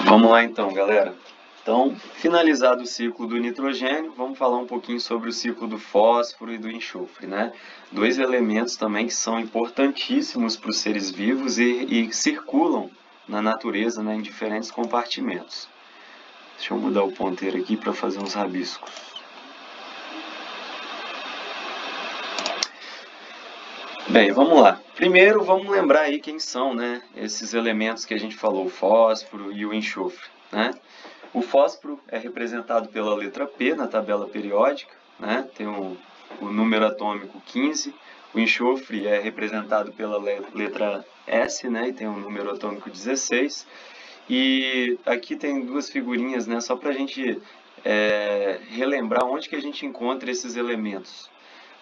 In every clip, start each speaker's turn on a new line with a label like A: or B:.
A: Vamos lá então, galera. Então, finalizado o ciclo do nitrogênio, vamos falar um pouquinho sobre o ciclo do fósforo e do enxofre, né? Dois elementos também que são importantíssimos para os seres vivos e circulam na natureza, né, em diferentes compartimentos. Deixa eu mudar o ponteiro aqui para fazer uns rabiscos. Bem, vamos lá. Primeiro, vamos lembrar aí quem são, né, esses elementos que a gente falou, o fósforo e o enxofre, né? O fósforo é representado pela letra P na tabela periódica, né? Tem o número atômico 15. O enxofre é representado pela letra S, né? E tem o número atômico 16. E aqui tem duas figurinhas, né? Só para a gente relembrar onde que a gente encontra esses elementos.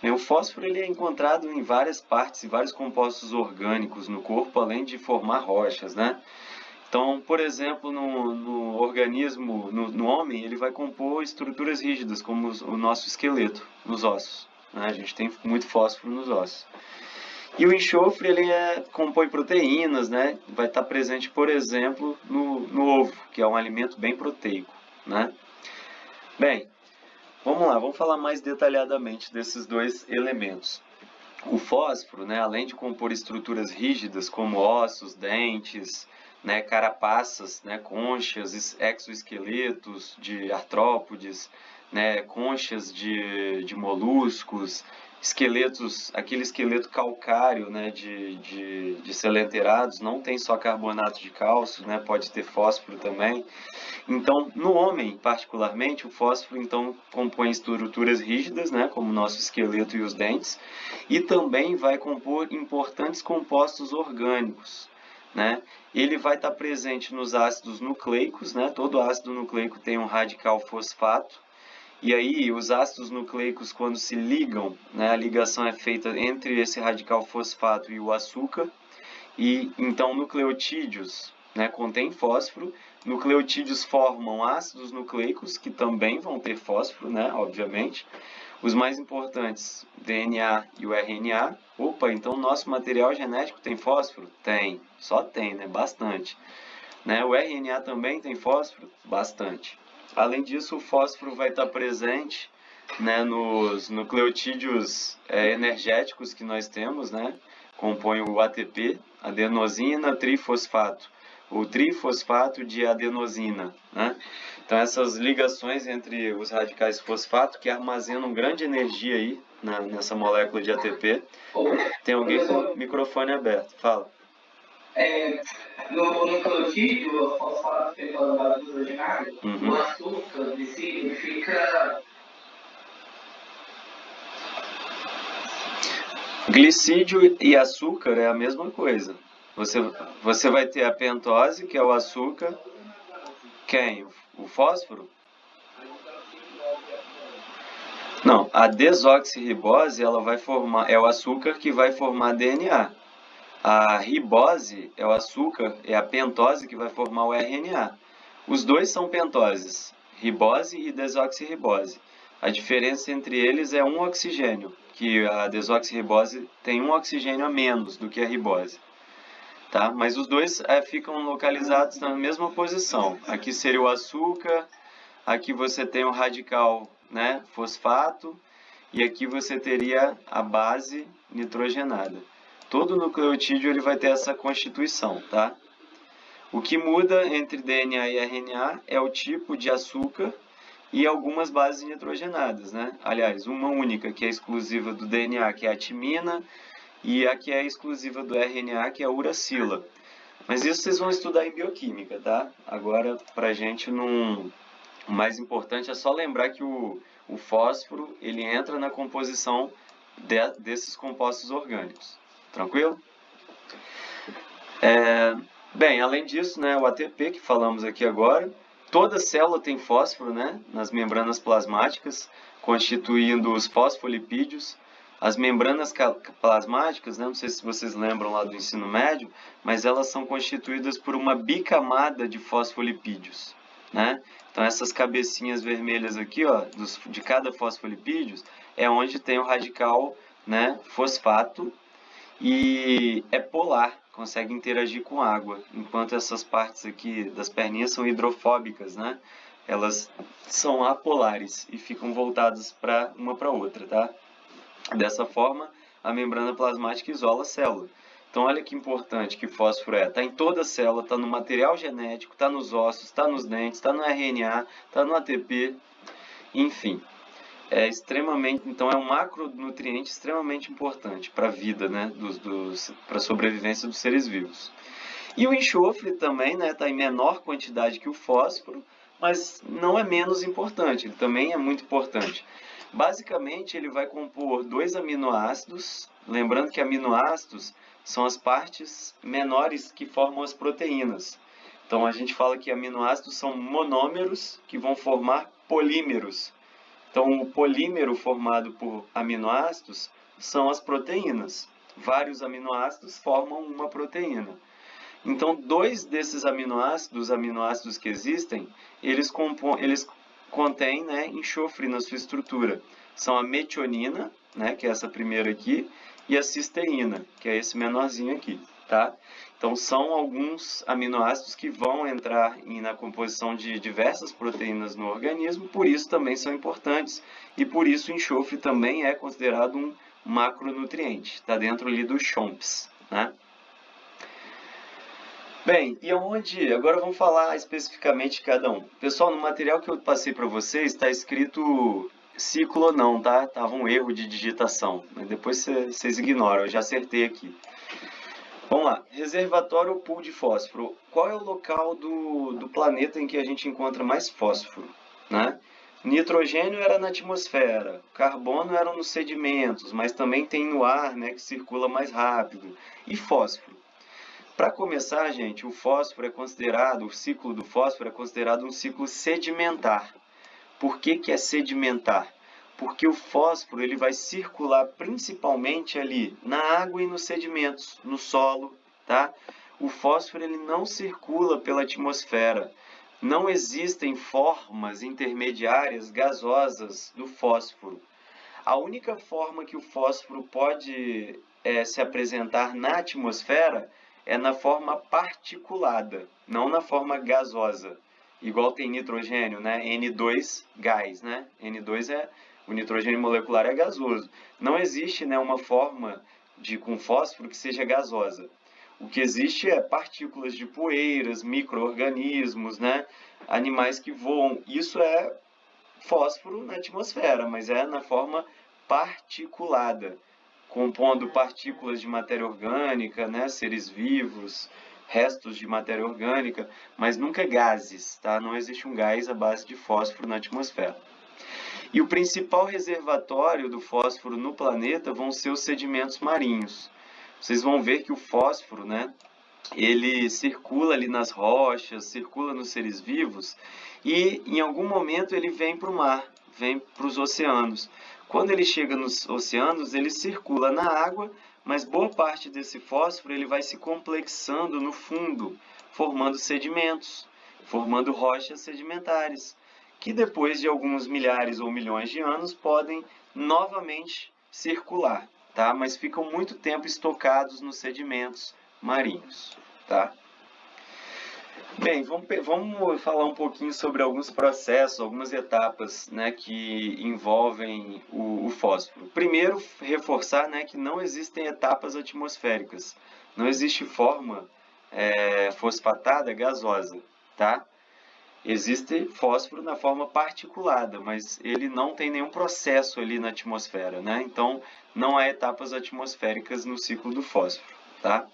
A: O fósforo ele é encontrado em várias partes e vários compostos orgânicos no corpo, além de formar rochas, né? Então, por exemplo, no organismo, no homem, ele vai compor estruturas rígidas, como o nosso esqueleto, nos ossos, né? A gente tem muito fósforo nos ossos. E o enxofre, ele compõe proteínas, né? Vai estar presente, por exemplo, no ovo, que é um alimento bem proteico, né? Bem, vamos lá, vamos falar mais detalhadamente desses dois elementos. O fósforo, né, além de compor estruturas rígidas como ossos, dentes, né, carapaças, né, conchas, exoesqueletos de artrópodes, né, conchas de moluscos, esqueletos, aquele esqueleto calcário, né, de selenterados, não tem só carbonato de cálcio, né, pode ter fósforo também. Então, no homem, particularmente, o fósforo então compõe estruturas rígidas, né, como o nosso esqueleto e os dentes, e também vai compor importantes compostos orgânicos, né? Ele vai estar presente nos ácidos nucleicos, né? Todo ácido nucleico tem um radical fosfato, e aí os ácidos nucleicos, quando se ligam, né, a ligação é feita entre esse radical fosfato e o açúcar, e então nucleotídeos, né, contém fósforo. Nucleotídeos formam ácidos nucleicos, que também vão ter fósforo, né, obviamente. Os mais importantes, DNA e o RNA. Opa, então o nosso material genético tem fósforo? Tem, só tem, né, bastante. Né, o RNA também tem fósforo? Bastante. Além disso, o fósforo vai estar presente, né, nos nucleotídeos energéticos que nós temos, né? Compõe o ATP, adenosina trifosfato, o trifosfato de adenosina, né? Então essas ligações entre os radicais fosfato que armazenam grande energia aí nessa molécula de ATP. Tem alguém com o microfone aberto, fala.
B: No nucleotídeo, o fosfato feito pela base hidrogenária, o açúcar, o glicídio, fica...
A: Glicídio e açúcar é a mesma coisa. Você vai ter a pentose, que é o açúcar. Quem? O fósforo? Não, a desoxirribose ela vai formar, é o açúcar que vai formar DNA. A ribose é o açúcar, é a pentose que vai formar o RNA. Os dois são pentoses, ribose e desoxirribose. A diferença entre eles é um oxigênio, que a desoxirribose tem um oxigênio a menos do que a ribose. Tá? Mas os dois ficam localizados na mesma posição. Aqui seria o açúcar, aqui você tem o radical, né, fosfato, e aqui você teria a base nitrogenada. Todo nucleotídeo ele vai ter essa constituição, tá? O que muda entre DNA e RNA é o tipo de açúcar e algumas bases nitrogenadas, né? Aliás, uma única que é exclusiva do DNA, que é a timina, e a que é exclusiva do RNA, que é a uracila. Mas isso vocês vão estudar em bioquímica, tá? Agora, pra gente não... O mais importante é só lembrar que o fósforo ele entra na composição desses compostos orgânicos. Tranquilo? Bem, além disso, né, o ATP que falamos aqui agora, toda célula tem fósforo, né, nas membranas plasmáticas, constituindo os fosfolipídios. As membranas plasmáticas, né, não sei se vocês lembram lá do ensino médio, mas elas são constituídas por uma bicamada de fosfolipídios, né? Então essas cabecinhas vermelhas aqui, ó, de cada fosfolipídio, é onde tem o radical, né, fosfato. e é polar, consegue interagir com água, enquanto essas partes aqui das perninhas são hidrofóbicas, né? Elas são apolares e ficam voltadas para uma para outra, tá? Dessa forma, a membrana plasmática isola a célula. Então, olha que importante que fósforo é. Está em toda a célula, está no material genético, está nos ossos, está nos dentes, está no RNA, está no ATP, enfim. É extremamente, então é um macronutriente extremamente importante para a vida, né, para a sobrevivência dos seres vivos. E o enxofre também, né, está em menor quantidade que o fósforo, mas não é menos importante, ele também é muito importante. Basicamente, ele vai compor 2 aminoácidos, lembrando que aminoácidos são as partes menores que formam as proteínas. Então, a gente fala que aminoácidos são monômeros que vão formar polímeros. Então, o polímero formado por aminoácidos são as proteínas. Vários aminoácidos formam uma proteína. Então, 2 desses aminoácidos, os aminoácidos que existem, eles contêm, né, enxofre na sua estrutura. São a metionina, né, que é essa primeira aqui, e a cisteína, que é esse menorzinho aqui, tá? Então, são alguns aminoácidos que vão entrar na composição de diversas proteínas no organismo, por isso também são importantes. E por isso o enxofre também é considerado um macronutriente, está dentro ali dos CHOMPs, né? Bem, e aonde? Agora vamos falar especificamente de cada um. Pessoal, no material que eu passei para vocês está escrito ciclo não, tá? Tava um erro de digitação, mas depois vocês ignoram, eu já acertei aqui. Vamos lá, reservatório ou pool de fósforo. Qual é o local do planeta em que a gente encontra mais fósforo, né? Nitrogênio era na atmosfera, carbono era nos sedimentos, mas também tem no ar, né, que circula mais rápido. E fósforo? Para começar, gente, o ciclo do fósforo é considerado um ciclo sedimentar. Por que é sedimentar? Porque o fósforo ele vai circular principalmente ali na água e nos sedimentos, no solo, tá? O fósforo ele não circula pela atmosfera. Não existem formas intermediárias gasosas do fósforo. A única forma que o fósforo pode se apresentar na atmosfera é na forma particulada, não na forma gasosa. Igual tem nitrogênio, né? N2 gás, né? N2 o nitrogênio molecular é gasoso. Não existe, né, uma forma com fósforo que seja gasosa. O que existe é partículas de poeiras, micro-organismos, né? Animais que voam. Isso é fósforo na atmosfera, mas é na forma particulada, compondo partículas de matéria orgânica, né, seres vivos, restos de matéria orgânica, mas nunca gases, tá? Não existe um gás à base de fósforo na atmosfera. E o principal reservatório do fósforo no planeta vão ser os sedimentos marinhos. Vocês vão ver que o fósforo, né, ele circula ali nas rochas, circula nos seres vivos e em algum momento ele vem para o mar, vem para os oceanos. Quando ele chega nos oceanos, ele circula na água, mas boa parte desse fósforo ele vai se complexando no fundo, formando sedimentos, formando rochas sedimentares, que depois de alguns milhares ou milhões de anos podem novamente circular, tá? Mas ficam muito tempo estocados nos sedimentos marinhos, tá? Bem, vamos falar um pouquinho sobre alguns processos, algumas etapas, né, que envolvem o fósforo. Primeiro, reforçar, né, que não existem etapas atmosféricas. Não existe forma fosfatada gasosa, tá? Existe fósforo na forma particulada, mas ele não tem nenhum processo ali na atmosfera, né? Então, não há etapas atmosféricas no ciclo do fósforo, tá?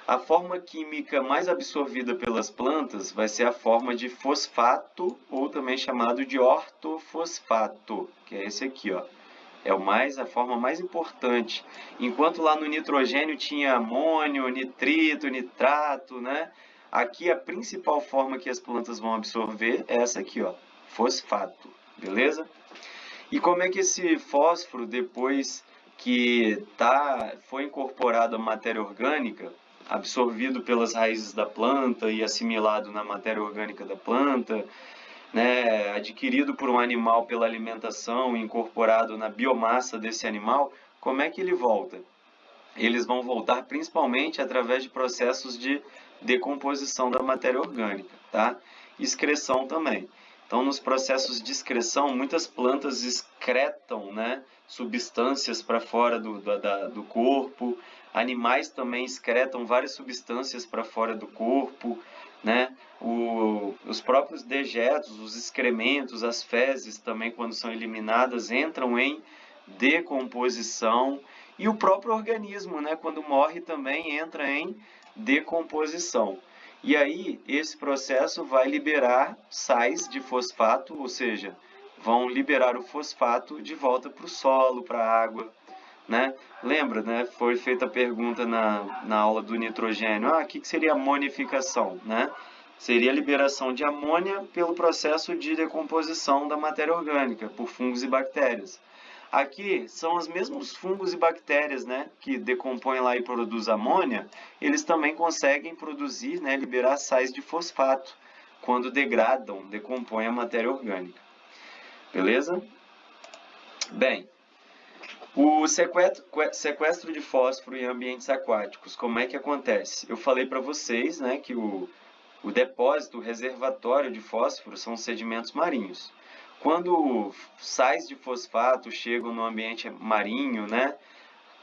A: A forma química mais absorvida pelas plantas vai ser a forma de fosfato, ou também chamado de ortofosfato, que é esse aqui, ó. É a forma mais importante. Enquanto lá no nitrogênio tinha amônio, nitrito, nitrato, né? Aqui a principal forma que as plantas vão absorver é essa aqui, ó, fosfato, beleza? E como é que esse fósforo, depois que foi incorporado à matéria orgânica, absorvido pelas raízes da planta e assimilado na matéria orgânica da planta, né, adquirido por um animal pela alimentação e incorporado na biomassa desse animal, como é que ele volta? eles vão voltar principalmente através de processos de decomposição da matéria orgânica, tá? Excreção também. Então, nos processos de excreção, muitas plantas excretam, né, substâncias para fora do corpo, animais também excretam várias substâncias para fora do corpo, né? Os próprios dejetos, os excrementos, as fezes também, quando são eliminadas, entram em decomposição, e o próprio organismo, né, quando morre, também entra em decomposição. E aí, esse processo vai liberar sais de fosfato, ou seja, vão liberar o fosfato de volta para o solo, para a água, né? Lembra, né? Foi feita a pergunta na aula do nitrogênio. O que seria amonificação, né? Seria a liberação de amônia pelo processo de decomposição da matéria orgânica, por fungos e bactérias. Aqui são os mesmos fungos e bactérias, né, que decompõem lá e produzem amônia, eles também conseguem produzir, né, liberar sais de fosfato quando degradam, decompõem a matéria orgânica. Beleza? Bem, o sequestro de fósforo em ambientes aquáticos, como é que acontece? Eu falei para vocês, né, que o depósito, o reservatório de fósforo são sedimentos marinhos. Quando sais de fosfato chegam no ambiente marinho, né,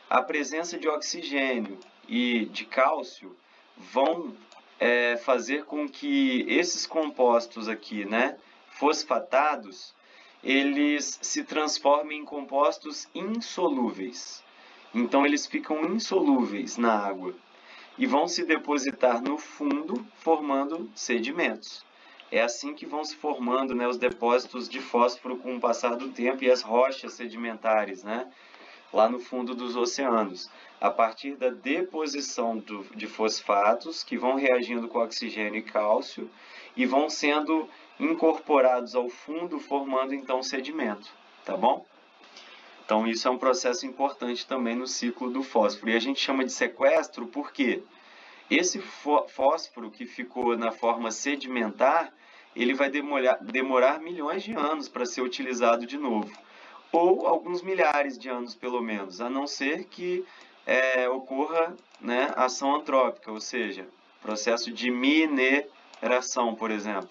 A: a presença de oxigênio e de cálcio vão fazer com que esses compostos aqui, né, fosfatados, eles se transformem em compostos insolúveis. Então, eles ficam insolúveis na água e vão se depositar no fundo, formando sedimentos. É assim que vão se formando, né, os depósitos de fósforo com o passar do tempo e as rochas sedimentares, né, lá no fundo dos oceanos, a partir da deposição de fosfatos que vão reagindo com oxigênio e cálcio e vão sendo incorporados ao fundo, formando então sedimento, tá bom? Então isso é um processo importante também no ciclo do fósforo. E a gente chama de sequestro porque esse fósforo que ficou na forma sedimentar, ele vai demorar milhões de anos para ser utilizado de novo. Ou alguns milhares de anos, pelo menos, a não ser que ocorra, né, ação antrópica, ou seja, processo de mineração, por exemplo.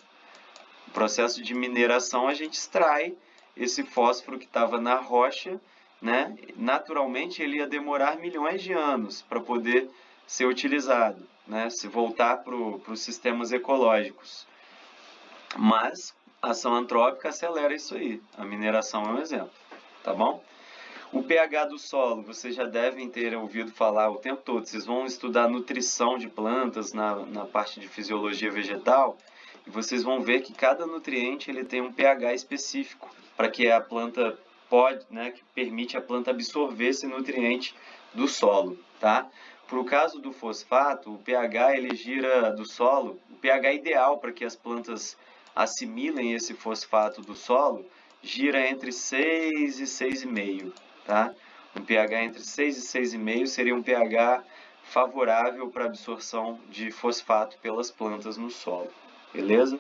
A: No processo de mineração, a gente extrai esse fósforo que estava na rocha, né? Naturalmente, ele ia demorar milhões de anos para poder ser utilizado, né? Se voltar para os sistemas ecológicos. Mas a ação antrópica acelera isso aí. A mineração é um exemplo, tá bom? O pH do solo, vocês já devem ter ouvido falar o tempo todo. Vocês vão estudar nutrição de plantas na parte de fisiologia vegetal e vocês vão ver que cada nutriente ele tem um pH específico para que a planta que permite a planta absorver esse nutriente do solo, tá? Para o caso do fosfato, o pH ele gira do solo, o pH ideal para que as plantas assimilem esse fosfato do solo gira entre 6 e 6,5, tá? Um pH entre 6 e 6,5 seria um pH favorável para a absorção de fosfato pelas plantas no solo, beleza?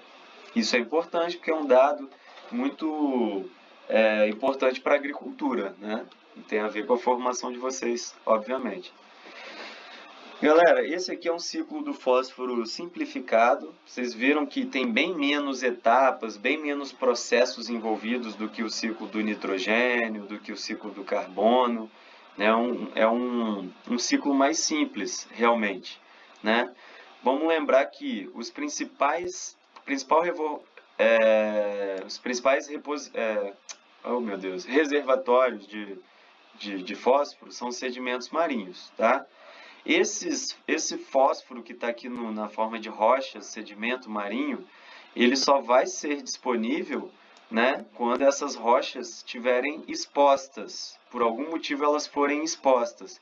A: Isso é importante porque é um dado muito importante para a agricultura, né? E tem a ver com a formação de vocês, obviamente. Galera, esse aqui é um ciclo do fósforo simplificado. Vocês viram que tem bem menos etapas, bem menos processos envolvidos do que o ciclo do nitrogênio, do que o ciclo do carbono. É um ciclo mais simples, realmente, né? Vamos lembrar que os principais reservatórios de fósforo são sedimentos marinhos, tá? Esse fósforo que está aqui na forma de rocha, sedimento marinho, ele só vai ser disponível, né, quando essas rochas estiverem expostas. Por algum motivo elas forem expostas.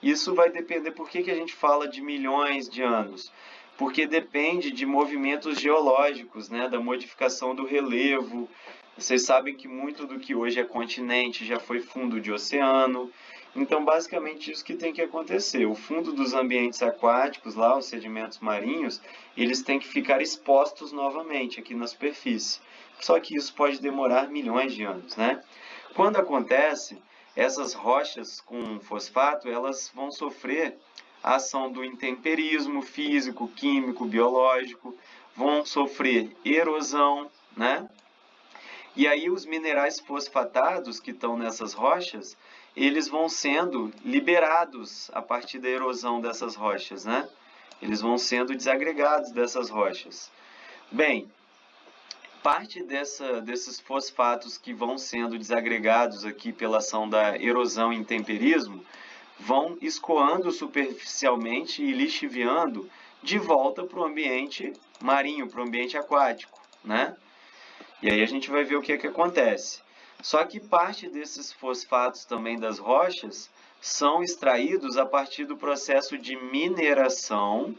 A: Isso vai depender, por que a gente fala de milhões de anos? Porque depende de movimentos geológicos, né, da modificação do relevo. Vocês sabem que muito do que hoje é continente já foi fundo de oceano. Então, basicamente, isso que tem que acontecer. O fundo dos ambientes aquáticos, lá, os sedimentos marinhos, eles têm que ficar expostos novamente aqui na superfície. Só que isso pode demorar milhões de anos, né? Quando acontece, essas rochas com fosfato, elas vão sofrer a ação do intemperismo físico, químico, biológico, vão sofrer erosão, né? E aí os minerais fosfatados que estão nessas rochas, eles vão sendo liberados a partir da erosão dessas rochas, né? Eles vão sendo desagregados dessas rochas. Bem, parte desses fosfatos que vão sendo desagregados aqui pela ação da erosão e intemperismo, vão escoando superficialmente e lixiviando de volta para o ambiente marinho, para o ambiente aquático, né? E aí a gente vai ver o que acontece. Só que parte desses fosfatos também das rochas são extraídos a partir do processo de mineração,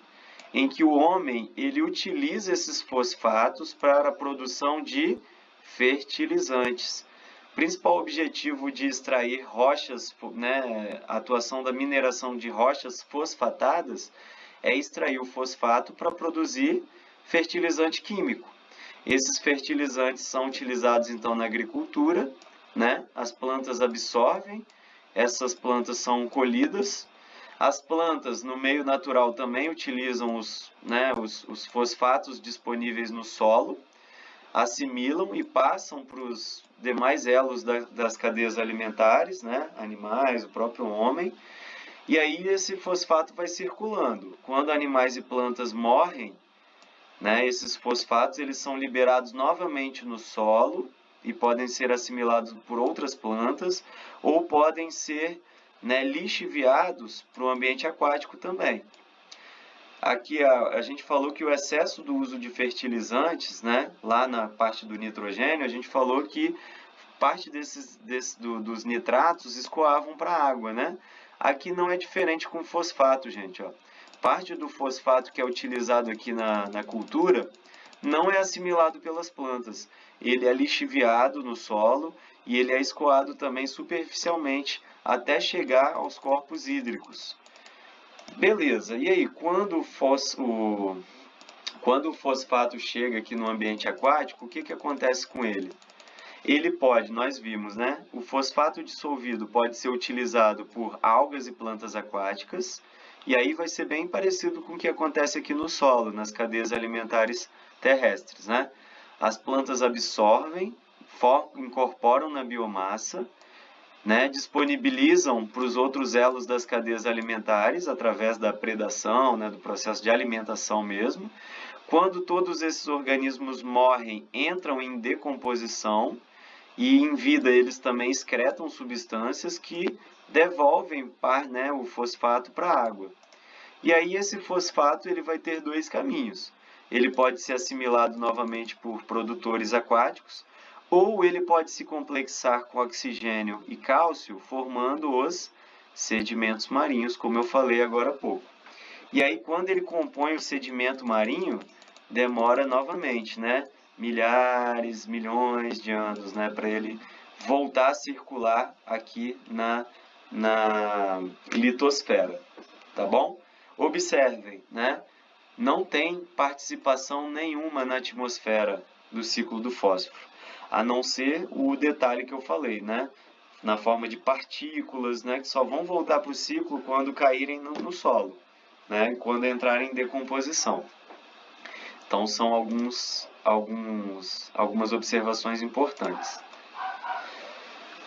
A: em que o homem ele utiliza esses fosfatos para a produção de fertilizantes. O principal objetivo de extrair rochas, né, a atuação da mineração de rochas fosfatadas é extrair o fosfato para produzir fertilizante químico. Esses fertilizantes são utilizados então na agricultura, né? As plantas absorvem, essas plantas são colhidas. As plantas no meio natural também utilizam os fosfatos disponíveis no solo, assimilam e passam para os demais elos das cadeias alimentares, né? Animais, o próprio homem. E aí esse fosfato vai circulando. Quando animais e plantas morrem, né, esses fosfatos eles são liberados novamente no solo e podem ser assimilados por outras plantas ou podem ser, né, lixiviados para o ambiente aquático também. Aqui a gente falou que o excesso do uso de fertilizantes, né, lá na parte do nitrogênio, a gente falou que parte dos nitratos escoavam para a água, né? Aqui não é diferente com fosfato, gente, ó. Parte do fosfato que é utilizado aqui na cultura não é assimilado pelas plantas. Ele é lixiviado no solo e ele é escoado também superficialmente até chegar aos corpos hídricos. Beleza, e aí quando o fosfato chega aqui no ambiente aquático, o que acontece com ele? Ele pode, nós vimos, né? O fosfato dissolvido pode ser utilizado por algas e plantas aquáticas, e aí vai ser bem parecido com o que acontece aqui no solo, nas cadeias alimentares terrestres, né? As plantas absorvem, incorporam na biomassa, né? Disponibilizam para os outros elos das cadeias alimentares, através da predação, né? Do processo de alimentação mesmo. Quando todos esses organismos morrem, entram em decomposição, e em vida eles também excretam substâncias que devolvem o fosfato para a água. E aí esse fosfato ele vai ter dois caminhos. Ele pode ser assimilado novamente por produtores aquáticos, ou ele pode se complexar com oxigênio e cálcio, formando os sedimentos marinhos, como eu falei agora há pouco. E aí quando ele compõe o sedimento marinho, demora novamente, né? Milhares, milhões de anos, né, para ele voltar a circular aqui na litosfera, tá bom? Observem, né? Não tem participação nenhuma na atmosfera do ciclo do fósforo, a não ser o detalhe que eu falei, né? Na forma de partículas, né, que só vão voltar para o ciclo quando caírem no solo, né, quando entrarem em decomposição. Então, são algumas observações importantes.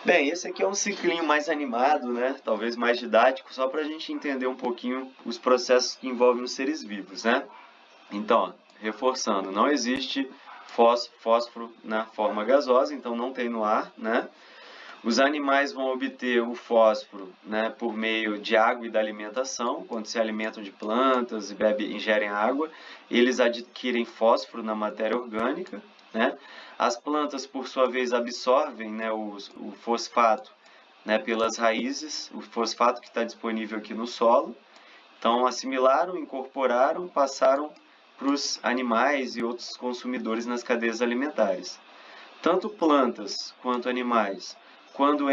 A: Bem, esse aqui é um ciclinho mais animado, né? Talvez mais didático, só para a gente entender um pouquinho os processos que envolvem os seres vivos, né? Então, reforçando, não existe fósforo na forma gasosa, então não tem no ar, né? Os animais vão obter o fósforo, né, por meio de água e da alimentação. Quando se alimentam de plantas e ingerem água, eles adquirem fósforo na matéria orgânica, né? As plantas, por sua vez, absorvem, né, o fosfato, né, pelas raízes, o fosfato que está disponível aqui no solo. Então, assimilaram, incorporaram, passaram para os animais e outros consumidores nas cadeias alimentares. Tanto plantas quanto animais, quando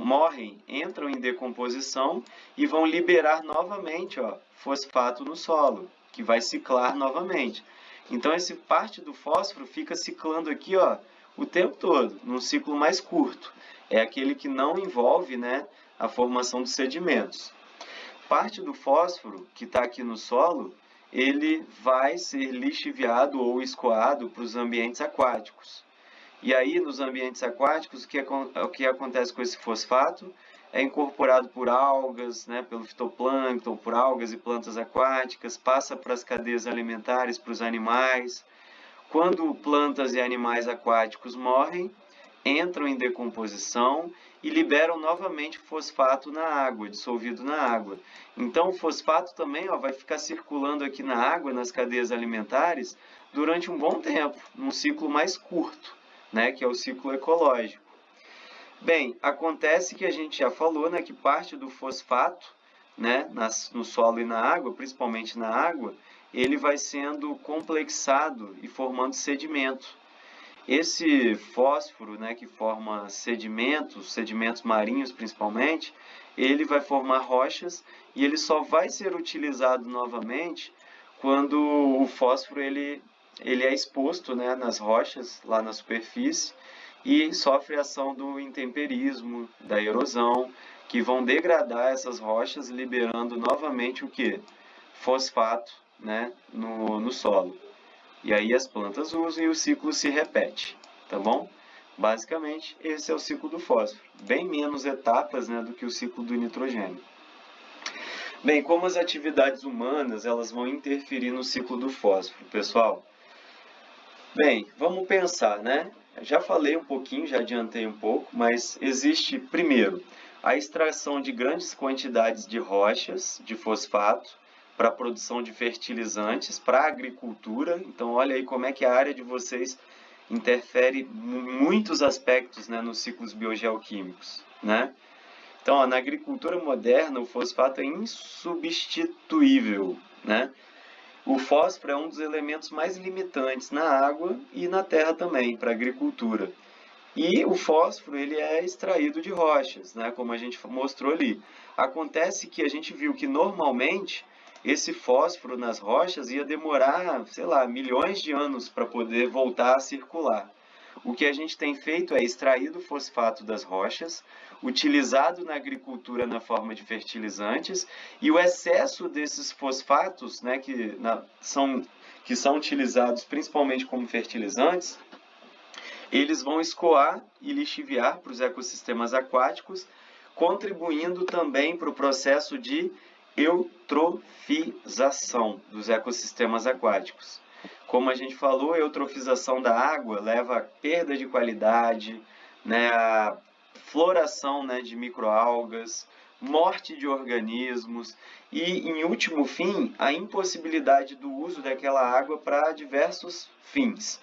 A: morrem, entram em decomposição e vão liberar novamente, ó, fosfato no solo, que vai ciclar novamente. Então, essa parte do fósforo fica ciclando aqui, ó, o tempo todo, num ciclo mais curto. é aquele que não envolve, né, a formação dos sedimentos. Parte do fósforo que está aqui no solo, ele vai ser lixiviado ou escoado para os ambientes aquáticos. E aí, nos ambientes aquáticos, o que acontece com esse fosfato? É incorporado por algas, né, pelo fitoplâncton, por algas e plantas aquáticas, passa para as cadeias alimentares, para os animais. Quando plantas e animais aquáticos morrem, entram em decomposição e liberam novamente fosfato na água, dissolvido na água. Então, o fosfato também vai ficar circulando aqui na água, nas cadeias alimentares, durante um bom tempo, num ciclo mais curto, né, que é o ciclo ecológico. Bem, acontece que a gente já falou, né, que parte do fosfato, né, no solo e na água, principalmente na água, ele vai sendo complexado e formando sedimento. Esse fósforo, né, que forma sedimentos marinhos principalmente, ele vai formar rochas e ele só vai ser utilizado novamente quando o fósforo ele é exposto, né, nas rochas, lá na superfície, e sofre a ação do intemperismo, da erosão, que vão degradar essas rochas, liberando novamente o que? Fosfato, né, no solo. E aí as plantas usam e o ciclo se repete, tá bom? Basicamente, esse é o ciclo do fósforo. Bem menos etapas, né, do que o ciclo do nitrogênio. Bem, como as atividades humanas elas vão interferir no ciclo do fósforo, pessoal? Bem, vamos pensar, né? Já falei um pouquinho, já adiantei um pouco, mas existe, primeiro, a extração de grandes quantidades de rochas, de fosfato, para a produção de fertilizantes, para a agricultura. Então, olha aí como é que a área de vocês interfere em muitos aspectos, né, nos ciclos biogeoquímicos, né? Então, na agricultura moderna, o fosfato é insubstituível, né? O fósforo é um dos elementos mais limitantes na água e na terra também, para a agricultura. E o fósforo ele é extraído de rochas, né, como a gente mostrou ali. Acontece que a gente viu que normalmente esse fósforo nas rochas ia demorar, sei lá, milhões de anos para poder voltar a circular. O que a gente tem feito é extraído o fosfato das rochas, utilizado na agricultura na forma de fertilizantes, e o excesso desses fosfatos, né, que são utilizados principalmente como fertilizantes, eles vão escoar e lixiviar para os ecossistemas aquáticos, contribuindo também para o processo de eutrofização dos ecossistemas aquáticos. Como a gente falou, a eutrofização da água leva à perda de qualidade, né, a floração, né, de microalgas, morte de organismos e, em último fim, a impossibilidade do uso daquela água para diversos fins.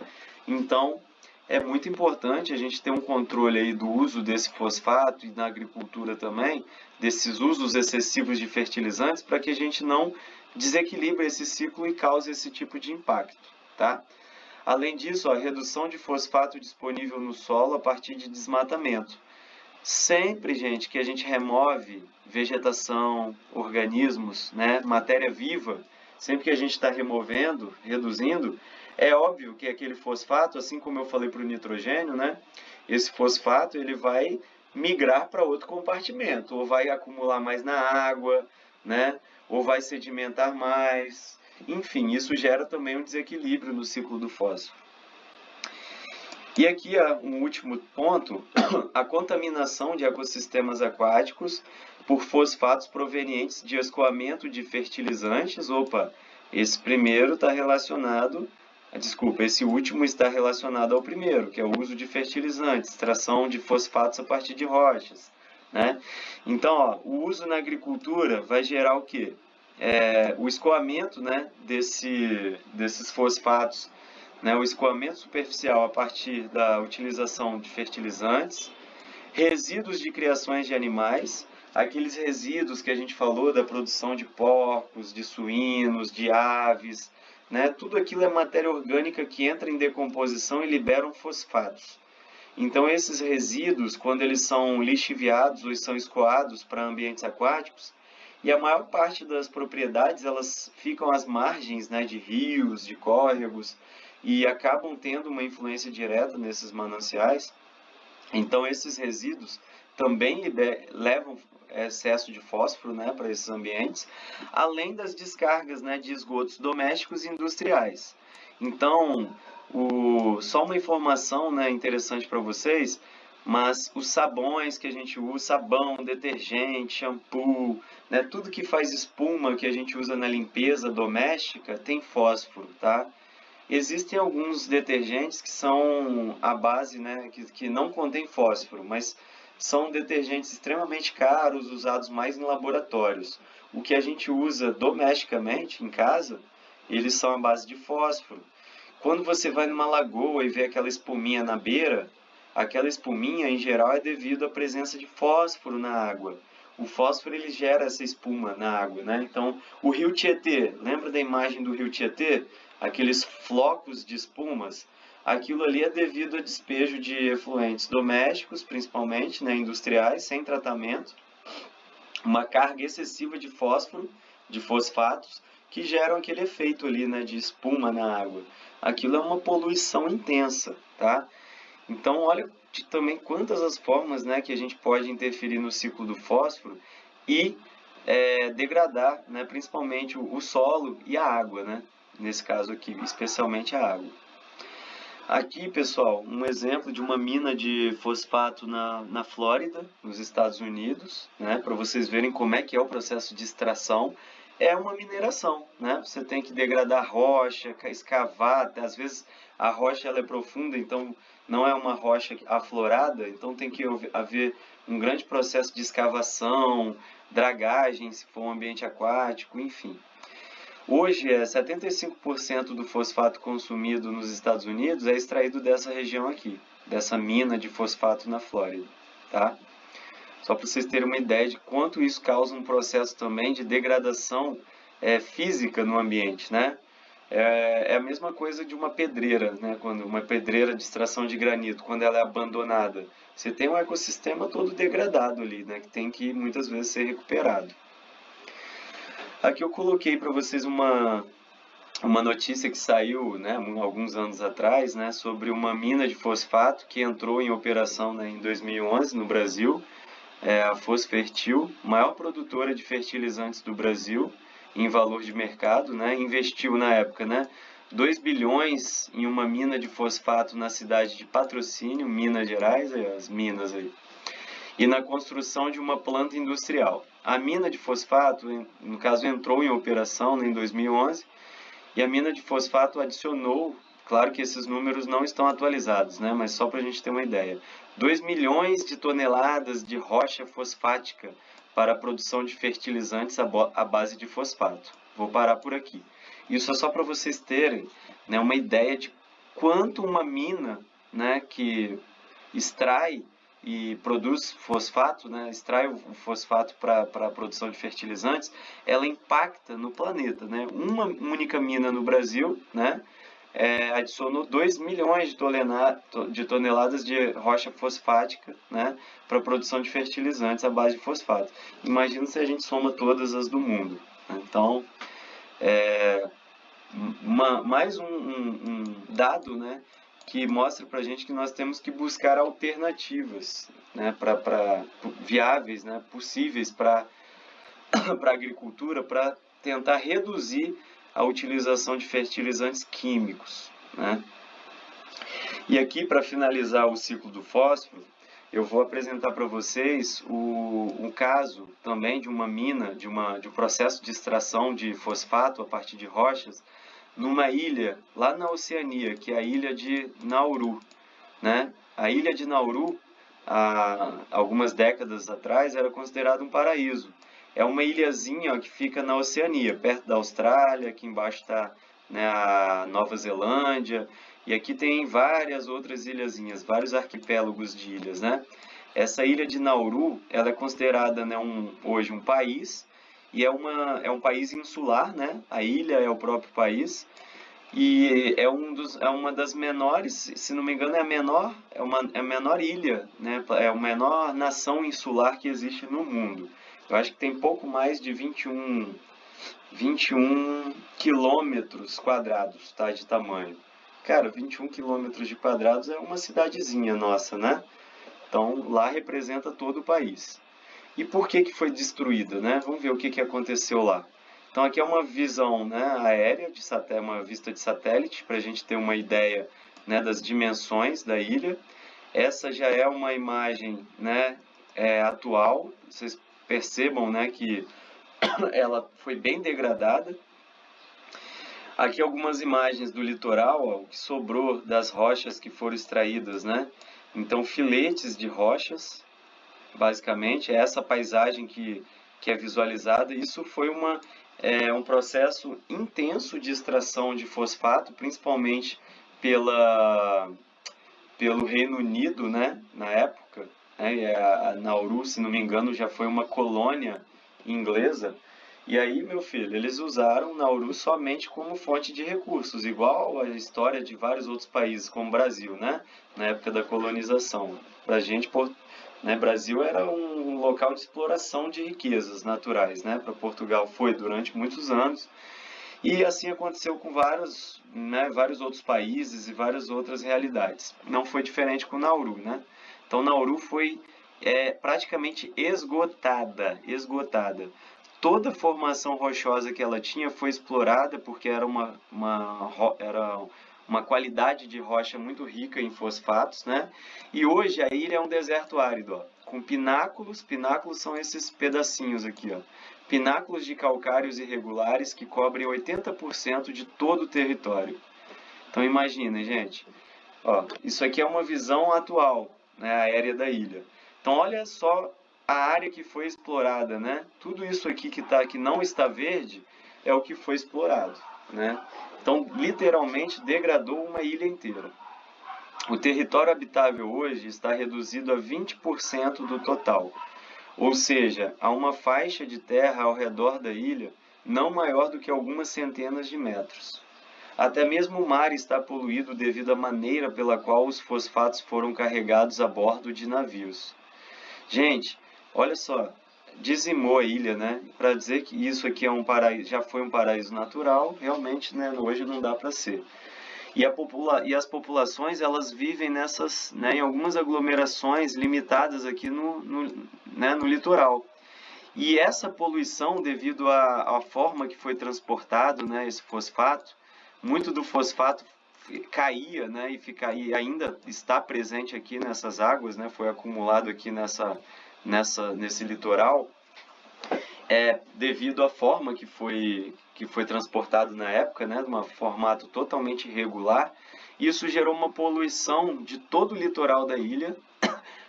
A: Então, é muito importante a gente ter um controle aí do uso desse fosfato e na agricultura também, desses usos excessivos de fertilizantes, para que a gente não desequilibre esse ciclo e cause esse tipo de impacto, tá? Além disso, a redução de fosfato disponível no solo a partir de desmatamento. Sempre, gente, que a gente remove vegetação, organismos, né, matéria viva, sempre que a gente está removendo, reduzindo, é óbvio que aquele fosfato, assim como eu falei para o nitrogênio, né, esse fosfato ele vai migrar para outro compartimento, ou vai acumular mais na água, né, ou vai sedimentar mais. Enfim, isso gera também um desequilíbrio no ciclo do fósforo. E aqui um último ponto, a contaminação de ecossistemas aquáticos por fosfatos provenientes de escoamento de fertilizantes. Esse primeiro está relacionado, esse último está relacionado ao primeiro, que é o uso de fertilizantes, extração de fosfatos a partir de rochas, né? Então, o uso na agricultura vai gerar o quê? O escoamento, né, desses fosfatos, né, o escoamento superficial a partir da utilização de fertilizantes, resíduos de criações de animais, aqueles resíduos que a gente falou da produção de porcos, de suínos, de aves, né, tudo aquilo é matéria orgânica que entra em decomposição e liberam fosfatos. Então, esses resíduos, quando eles são lixiviados ou são escoados para ambientes aquáticos, e a maior parte das propriedades elas ficam às margens, né, de rios, de córregos, e acabam tendo uma influência direta nesses mananciais. Então, esses resíduos também levam excesso de fósforo, né, para esses ambientes, além das descargas, né, de esgotos domésticos e industriais. Então, só uma informação, né, interessante para vocês, mas os sabões que a gente usa, sabão, detergente, shampoo, né, tudo que faz espuma que a gente usa na limpeza doméstica tem fósforo, tá? Existem alguns detergentes que são à base, né, que não contém fósforo, mas são detergentes extremamente caros, usados mais em laboratórios. O que a gente usa domesticamente, em casa, eles são à base de fósforo. Quando você vai numa lagoa e vê aquela espuminha na beira, aquela espuminha, em geral, é devido à presença de fósforo na água. O fósforo ele gera essa espuma na água, né? Então, o rio Tietê, lembra da imagem do rio Tietê? Aqueles flocos de espumas? Aquilo ali é devido a despejo de efluentes domésticos, principalmente, né, industriais, sem tratamento, uma carga excessiva de fósforo, de fosfatos, que geram aquele efeito ali, né, de espuma na água. Aquilo é uma poluição intensa, tá? Então, olha também quantas as formas, né, que a gente pode interferir no ciclo do fósforo e degradar, né, principalmente o solo e a água, né? Nesse caso aqui, especialmente a água. Aqui, pessoal, um exemplo de uma mina de fosfato na Flórida, nos Estados Unidos, né, para vocês verem como é que é o processo de extração. É uma mineração, né? Você tem que degradar rocha, escavar, às vezes a rocha ela é profunda, então não é uma rocha aflorada, então tem que haver um grande processo de escavação, dragagem, se for um ambiente aquático, enfim. Hoje, 75% do fosfato consumido nos Estados Unidos é extraído dessa região aqui, dessa mina de fosfato na Flórida, tá? Só para vocês terem uma ideia de quanto isso causa um processo também de degradação física no ambiente, né? É a mesma coisa de uma pedreira, né? Quando uma pedreira de extração de granito, quando ela é abandonada, você tem um ecossistema todo degradado ali, né? Que tem que muitas vezes ser recuperado. Aqui eu coloquei para vocês uma notícia que saiu, né, alguns anos atrás, né, sobre uma mina de fosfato que entrou em operação, né, em 2011 no Brasil, a Fosfertil, maior produtora de fertilizantes do Brasil em valor de mercado, né, investiu na época, né, 2 bilhões em uma mina de fosfato na cidade de Patrocínio, Minas Gerais, as minas aí, e na construção de uma planta industrial. A mina de fosfato, no caso, entrou em operação, né, em 2011, e a mina de fosfato adicionou, claro que esses números não estão atualizados, né, mas só para a gente ter uma ideia, 2 milhões de toneladas de rocha fosfática para a produção de fertilizantes à base de fosfato. Vou parar por aqui. Isso é só para vocês terem, né, uma ideia de quanto uma mina, né, que extrai e produz fosfato, né, extrai o fosfato para a produção de fertilizantes, ela impacta no planeta, né? Uma única mina no Brasil, né, adicionou 2 milhões de toneladas de rocha fosfática, né, para a produção de fertilizantes à base de fosfato. Imagina se a gente soma todas as do mundo. Né? Então, mais um dado, né, que mostra para a gente que nós temos que buscar alternativas, né, viáveis, né, possíveis para a agricultura, para tentar reduzir a utilização de fertilizantes químicos. Né? E aqui, para finalizar o ciclo do fósforo, eu vou apresentar para vocês um caso também de uma mina, de um processo de extração de fosfato a partir de rochas, numa ilha lá na Oceania, que é a ilha de Nauru. Né? A ilha de Nauru, há algumas décadas atrás, era considerada um paraíso. É uma ilhazinha que fica na Oceania, perto da Austrália, aqui embaixo está, né, a Nova Zelândia, e aqui tem várias outras ilhazinhas, vários arquipélagos de ilhas. Né? Essa ilha de Nauru, ela é considerada, né, hoje um país, e é um país insular, né? A ilha é o próprio país, e é uma das menores, se não me engano, é a menor ilha, né? É a menor nação insular que existe no mundo. Eu acho que tem pouco mais de 21 quilômetros quadrados, tá, de tamanho. Cara, 21 quilômetros de quadrados é uma cidadezinha nossa, né? Então, lá representa todo o país. E por que que foi destruída, né? Vamos ver o que que aconteceu lá. Então, aqui é uma visão, né, aérea, uma vista de satélite, para a gente ter uma ideia, né, das dimensões da ilha. Essa já é uma imagem, né, atual. Vocês percebam, né, que ela foi bem degradada. Aqui algumas imagens do litoral, ó, o que sobrou das rochas que foram extraídas, né? Então, filetes de rochas, basicamente, é essa paisagem que é visualizada. Isso foi um processo intenso de extração de fosfato, principalmente pelo Reino Unido, né, na época. Né, a Nauru, se não me engano, já foi uma colônia inglesa. E aí, meu filho, eles usaram Nauru somente como fonte de recursos, igual a história de vários outros países, como o Brasil, né, na época da colonização. Para a gente, né, Brasil era um local de exploração de riquezas naturais, né, para Portugal foi durante muitos anos. E assim aconteceu com vários outros países e várias outras realidades. Não foi diferente com Nauru, né? Então Nauru foi praticamente esgotada. Toda a formação rochosa que ela tinha foi explorada porque era uma qualidade de rocha muito rica em fosfatos, né? E hoje a ilha é um deserto árido, ó, com pináculos. Pináculos são esses pedacinhos aqui, ó. Pináculos de calcários irregulares que cobrem 80% de todo o território. Então imaginem, gente. Ó, isso aqui é uma visão atual, né, aérea da ilha. Então olha só a área que foi explorada, né? Tudo isso aqui que não está verde é o que foi explorado, né? Então literalmente degradou uma ilha inteira. O território habitável hoje está reduzido a 20% do total. Ou seja, há uma faixa de terra ao redor da ilha não maior do que algumas centenas de metros. Até mesmo o mar está poluído devido à maneira pela qual os fosfatos foram carregados a bordo de navios. Gente, olha só, dizimou a ilha, né? Para dizer que isso aqui é um paraíso, já foi um paraíso natural, realmente, né, hoje não dá para ser. E as populações, elas vivem nessas, né, em algumas aglomerações limitadas aqui no litoral. E essa poluição, devido à forma que foi transportado, né, esse fosfato, muito do fosfato caía, né, e ainda está presente aqui nessas águas, né, foi acumulado aqui nesse litoral, devido à forma que foi transportado na época, né, de um formato totalmente irregular. Isso gerou uma poluição de todo o litoral da ilha,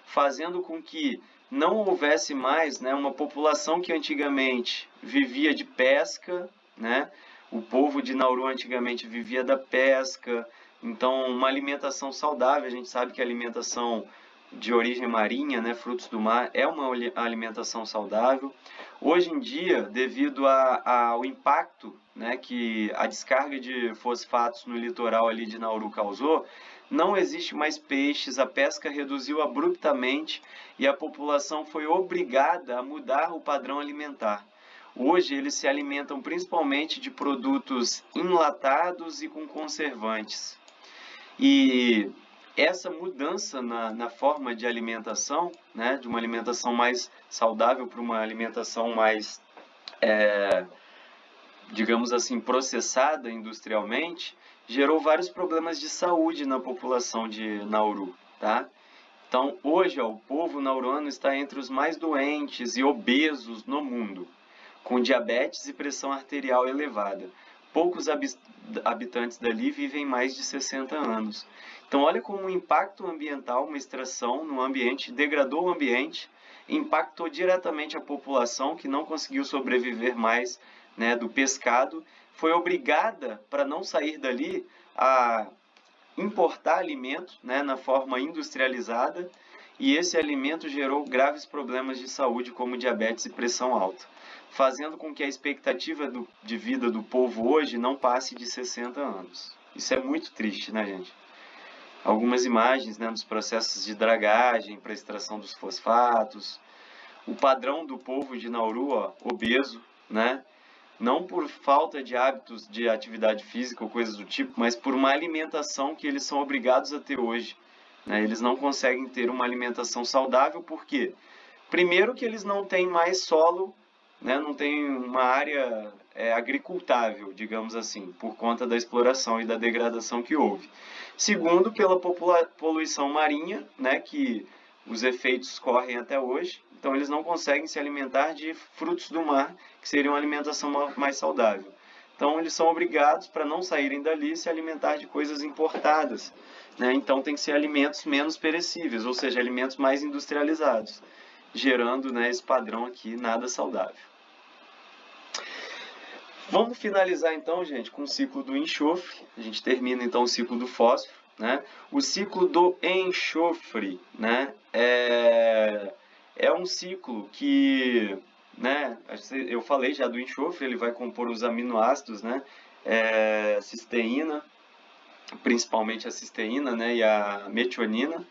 A: fazendo com que não houvesse mais, né, uma população que antigamente vivia de pesca, né? O povo de Nauru antigamente vivia da pesca, então uma alimentação saudável. A gente sabe que a alimentação de origem marinha, né, frutos do mar, é uma alimentação saudável. Hoje em dia, devido ao impacto, né, que a descarga de fosfatos no litoral ali de Nauru causou, não existe mais peixes, a pesca reduziu abruptamente e a população foi obrigada a mudar o padrão alimentar. Hoje eles se alimentam principalmente de produtos enlatados e com conservantes. E essa mudança na forma de alimentação, né, de uma alimentação mais saudável para uma alimentação mais, digamos assim, processada industrialmente, gerou vários problemas de saúde na população de Nauru, tá? Então, hoje, ó, o povo nauruano está entre os mais doentes e obesos no mundo, com diabetes e pressão arterial elevada. Poucos habitantes dali vivem mais de 60 anos. Então, olha como o impacto ambiental, uma extração no ambiente, degradou o ambiente, impactou diretamente a população, que não conseguiu sobreviver mais, né, do pescado, foi obrigada, para não sair dali, a importar alimento, né, na forma industrializada, e esse alimento gerou graves problemas de saúde, como diabetes e pressão alta, fazendo com que a expectativa de vida do povo hoje não passe de 60 anos. Isso é muito triste, né, gente? Algumas imagens, né, dos processos de dragagem para extração dos fosfatos, o padrão do povo de Nauru, ó, obeso, né? Não por falta de hábitos de atividade física ou coisas do tipo, mas por uma alimentação que eles são obrigados a ter hoje, né? Eles não conseguem ter uma alimentação saudável, por quê? Primeiro que eles não têm mais solo, né? Não tem uma área agricultável, digamos assim, por conta da exploração e da degradação que houve. Segundo, pela poluição marinha, né? Que os efeitos correm até hoje, então eles não conseguem se alimentar de frutos do mar, que seria uma alimentação mais saudável. Então eles são obrigados, para não saírem dali, se alimentar de coisas importadas, né? Então tem que ser alimentos menos perecíveis, ou seja, alimentos mais industrializados, gerando, né, esse padrão aqui nada saudável. Vamos finalizar então, gente, com o ciclo do enxofre. A gente termina então o ciclo do fósforo, né? O ciclo do enxofre, né, é um ciclo que, né, eu falei já do enxofre, ele vai compor os aminoácidos, né, cisteína, principalmente a cisteína, né, e a metionina.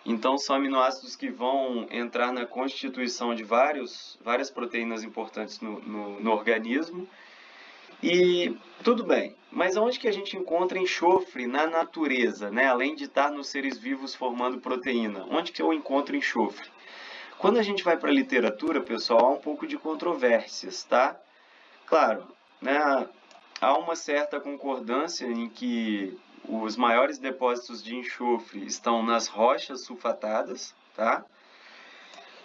A: Então, são aminoácidos que vão entrar na constituição de várias proteínas importantes no organismo. E tudo bem, mas onde que a gente encontra enxofre na natureza, né? Além de estar nos seres vivos formando proteína? Onde que eu encontro enxofre? Quando a gente vai para a literatura, pessoal, há um pouco de controvérsias, tá? Claro, né, há uma certa concordância em que os maiores depósitos de enxofre estão nas rochas sulfatadas, tá?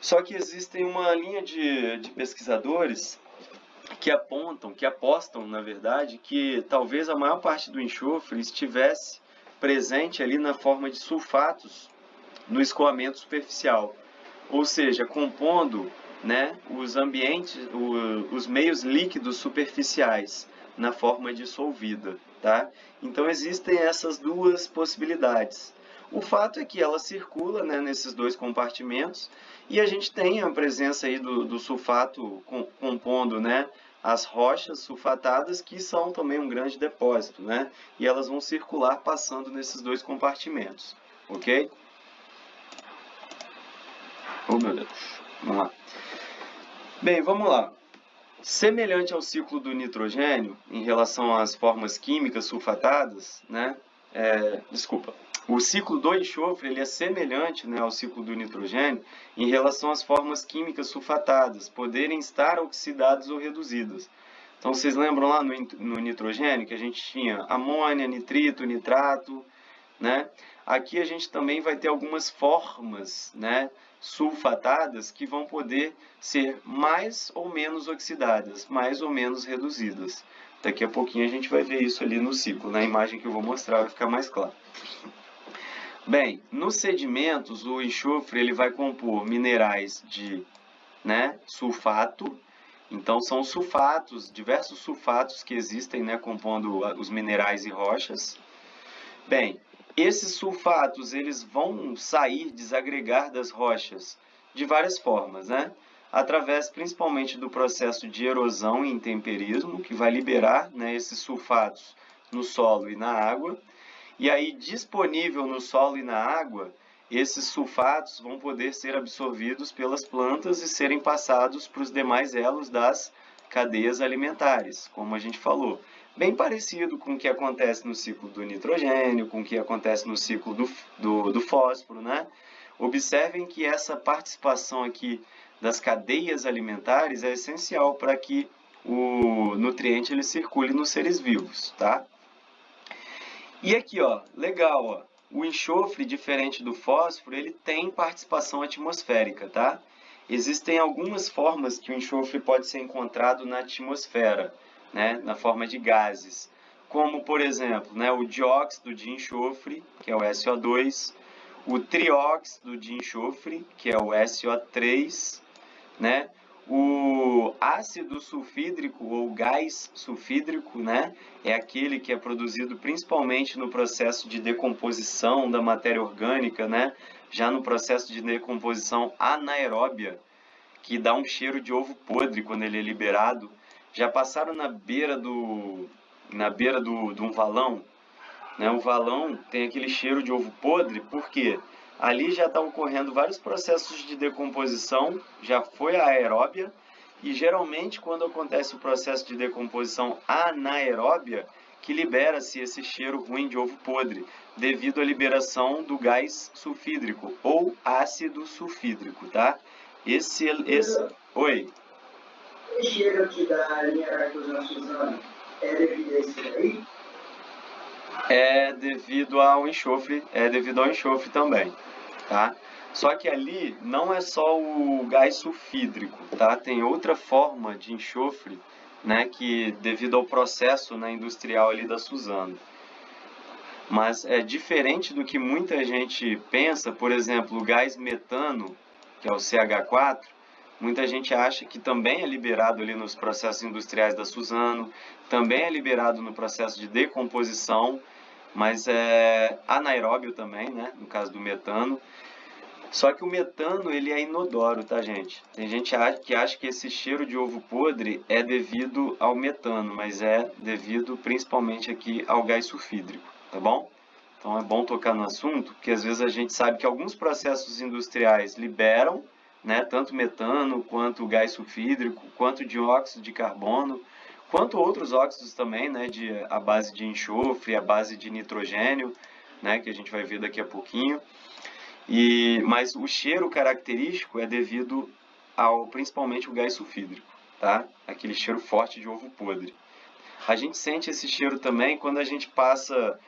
A: Só que existem uma linha de pesquisadores que apostam, na verdade, que talvez a maior parte do enxofre estivesse presente ali na forma de sulfatos no escoamento superficial, ou seja, compondo, né, os ambientes, os meios líquidos superficiais na forma dissolvida, tá? Então existem essas duas possibilidades. O fato é que ela circula, né, nesses dois compartimentos e a gente tem a presença aí do sulfato compondo, né, as rochas sulfatadas, que são também um grande depósito, né? E elas vão circular passando nesses dois compartimentos, ok? Oh, meu Deus. Vamos lá. Bem, vamos lá. Semelhante ao ciclo do nitrogênio, em relação às formas químicas sulfatadas, né? O ciclo do enxofre ele é semelhante, né, ao ciclo do nitrogênio em relação às formas químicas sulfatadas, poderem estar oxidadas ou reduzidas. Então, vocês lembram lá no nitrogênio que a gente tinha amônia, nitrito, nitrato, né? Aqui a gente também vai ter algumas formas, né, sulfatadas que vão poder ser mais ou menos oxidadas, mais ou menos reduzidas. Daqui a pouquinho a gente vai ver isso ali no ciclo, na imagem que eu vou mostrar vai ficar mais claro. Bem, nos sedimentos o enxofre ele vai compor minerais de, né, sulfato. Então são sulfatos, diversos sulfatos que existem, né, compondo os minerais e rochas. Bem, esses sulfatos eles vão sair, desagregar das rochas de várias formas, né? Através principalmente do processo de erosão e intemperismo, que vai liberar, né, esses sulfatos no solo e na água. E aí, disponível no solo e na água, esses sulfatos vão poder ser absorvidos pelas plantas e serem passados para os demais elos das cadeias alimentares, como a gente falou. Bem parecido com o que acontece no ciclo do nitrogênio, com o que acontece no ciclo do fósforo, né? Observem que essa participação aqui das cadeias alimentares é essencial para que o nutriente ele circule nos seres vivos, tá? E aqui, ó, legal, ó, o enxofre, diferente do fósforo, ele tem participação atmosférica, tá? Existem algumas formas que o enxofre pode ser encontrado na atmosfera, né, na forma de gases, como, por exemplo, né, o dióxido de enxofre, que é o SO2, o trióxido de enxofre, que é o SO3, né, o ácido sulfídrico ou gás sulfídrico, né, é aquele que é produzido principalmente no processo de decomposição da matéria orgânica, né, já no processo de decomposição anaeróbia, que dá um cheiro de ovo podre quando ele é liberado. Já passaram na beira de um valão, né? O valão tem aquele cheiro de ovo podre, por quê? Ali já está ocorrendo vários processos de decomposição, já foi a aeróbia, e geralmente quando acontece o processo de decomposição anaeróbia, que libera-se esse cheiro ruim de ovo podre, devido à liberação do gás sulfídrico, ou ácido sulfídrico, tá? Oi?
B: Esse cheiro aqui da linha Cartosana Suzano é devido a esse daí?
A: É devido ao enxofre também, tá? Só que ali não é só o gás sulfídrico, tá? Tem outra forma de enxofre, né, que devido ao processo, né, industrial ali da Suzano. Mas é diferente do que muita gente pensa, por exemplo, o gás metano, que é o CH4, muita gente acha que também é liberado ali nos processos industriais da Suzano, também é liberado no processo de decomposição, mas é anaeróbio também, né, no caso do metano. Só que o metano, ele é inodoro, tá, gente? Tem gente que acha que esse cheiro de ovo podre é devido ao metano, mas é devido principalmente aqui ao gás sulfídrico, tá bom? Então é bom tocar no assunto, porque às vezes a gente sabe que alguns processos industriais liberam, né, tanto metano, quanto gás sulfídrico, quanto dióxido de carbono, quanto outros óxidos também, né, a base de enxofre, a base de nitrogênio, né, que a gente vai ver daqui a pouquinho. Mas o cheiro característico é devido ao principalmente o gás sulfídrico, tá? Aquele cheiro forte de ovo podre. A gente sente esse cheiro também quando a gente passa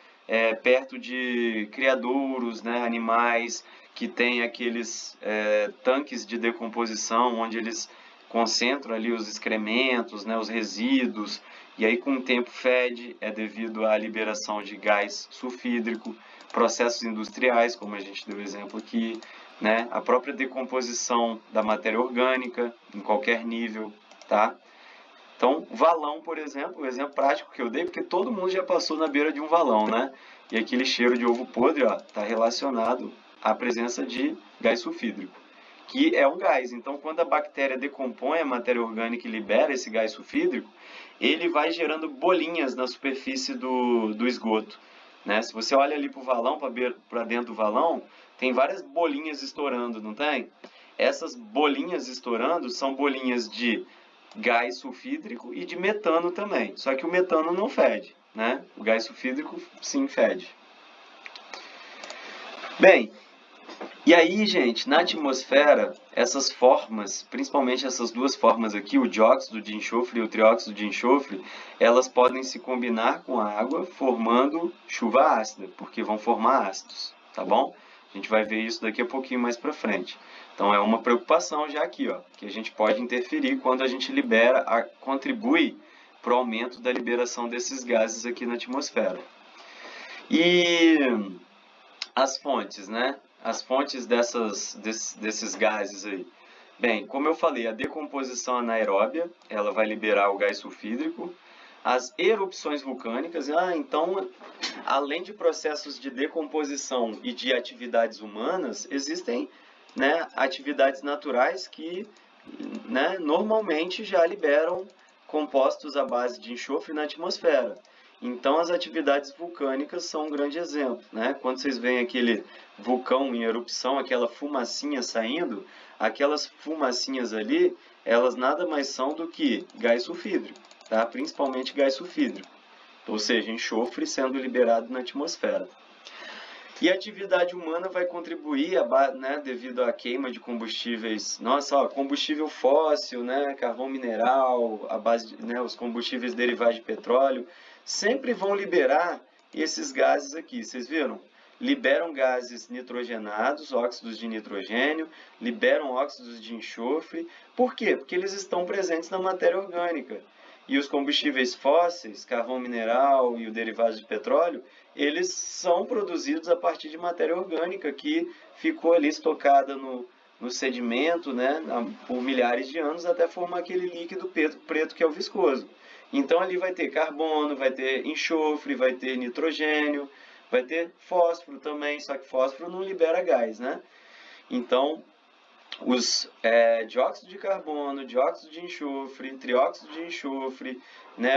A: perto de criadouros, né, animais que têm aqueles tanques de decomposição onde eles concentram ali os excrementos, né, os resíduos, e aí com o tempo fede, é devido à liberação de gás sulfídrico. Processos industriais, como a gente deu exemplo aqui, né? A própria decomposição da matéria orgânica em qualquer nível, tá? Então, valão, por exemplo, o exemplo prático que eu dei, porque todo mundo já passou na beira de um valão, né? E aquele cheiro de ovo podre, ó, está relacionado à presença de gás sulfídrico, que é um gás. Então, quando a bactéria decompõe a matéria orgânica e libera esse gás sulfídrico, ele vai gerando bolinhas na superfície do esgoto. Né? Se você olha ali para o valão, para dentro do valão, tem várias bolinhas estourando, não tem? Essas bolinhas estourando são bolinhas de gás sulfídrico e de metano também. Só que o metano não fede, né? O gás sulfídrico sim fede. Bem, e aí, gente, na atmosfera, essas formas, principalmente essas duas formas aqui, o dióxido de enxofre e o trióxido de enxofre, elas podem se combinar com a água, formando chuva ácida, porque vão formar ácidos, tá bom? A gente vai ver isso daqui a pouquinho mais para frente. Então, é uma preocupação já aqui, ó, que a gente pode interferir quando a gente contribui para o aumento da liberação desses gases aqui na atmosfera. E as fontes, né? As fontes desses gases aí. Bem, como eu falei, a decomposição anaeróbia, ela vai liberar o gás sulfídrico. As erupções vulcânicas, então, além de processos de decomposição e de atividades humanas, existem, né, atividades naturais que, né, normalmente já liberam compostos à base de enxofre na atmosfera. Então, as atividades vulcânicas são um grande exemplo, né? Quando vocês veem aquele vulcão em erupção, aquela fumacinha saindo, aquelas fumacinhas ali, elas nada mais são do que gás sulfídrico, tá? Principalmente gás sulfídrico, ou seja, enxofre sendo liberado na atmosfera. E a atividade humana vai contribuir, né, devido à queima de combustíveis, combustível fóssil, né, carvão mineral, a base né, os combustíveis derivados de petróleo, sempre vão liberar esses gases aqui, vocês viram? Liberam gases nitrogenados, óxidos de nitrogênio, liberam óxidos de enxofre. Por quê? Porque eles estão presentes na matéria orgânica. E os combustíveis fósseis, carvão mineral e o derivado de petróleo, eles são produzidos a partir de matéria orgânica que ficou ali estocada no sedimento, né, por milhares de anos até formar aquele líquido preto que é o viscoso. Então ali vai ter carbono, vai ter enxofre, vai ter nitrogênio, vai ter fósforo também, só que fósforo não libera gás, né? Então, os dióxido de carbono, dióxido de enxofre, trióxido de enxofre, né,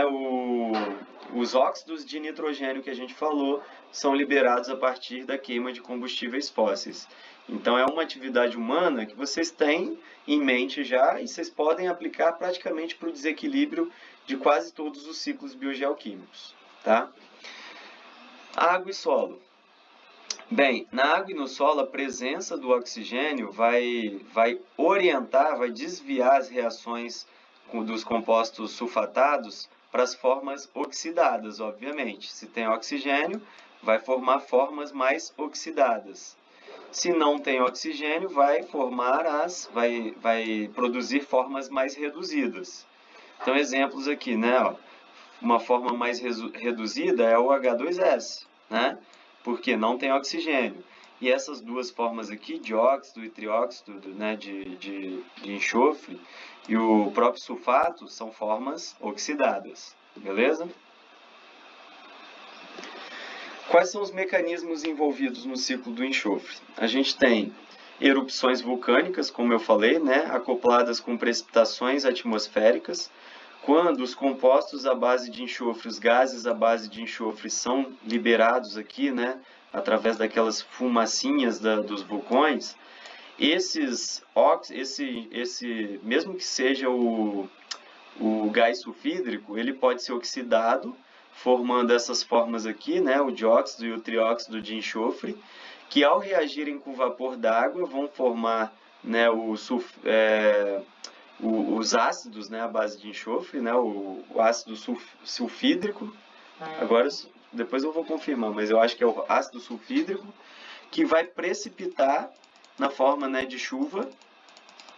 A: os óxidos de nitrogênio que a gente falou, são liberados a partir da queima de combustíveis fósseis. Então, é uma atividade humana que vocês têm em mente já e vocês podem aplicar praticamente para o desequilíbrio de quase todos os ciclos biogeoquímicos. tá? Água e solo. Bem, na água e no solo, a presença do oxigênio vai orientar, vai desviar as reações dos compostos sulfatados para as formas oxidadas, obviamente. Se tem oxigênio, vai formar formas mais oxidadas. Se não tem oxigênio, vai produzir formas mais reduzidas. Então, exemplos aqui, né? Ó, uma forma mais reduzida é o H2S, né? Porque não tem oxigênio. E essas duas formas aqui, dióxido e trióxido, né, de enxofre, e o próprio sulfato, são formas oxidadas. Beleza? Quais são os mecanismos envolvidos no ciclo do enxofre? A gente tem erupções vulcânicas, como eu falei, né, acopladas com precipitações atmosféricas. Quando os compostos à base de enxofre, os gases à base de enxofre são liberados aqui, né, através daquelas fumacinhas dos vulcões, mesmo que seja o gás sulfídrico, ele pode ser oxidado, formando essas formas aqui, né, o dióxido e o trióxido de enxofre, que ao reagirem com o vapor d'água vão formar, né, os ácidos, né, à base de enxofre, né, o ácido sulfídrico. Agora, depois eu vou confirmar, mas eu acho que é o ácido sulfídrico, que vai precipitar na forma, né, de chuva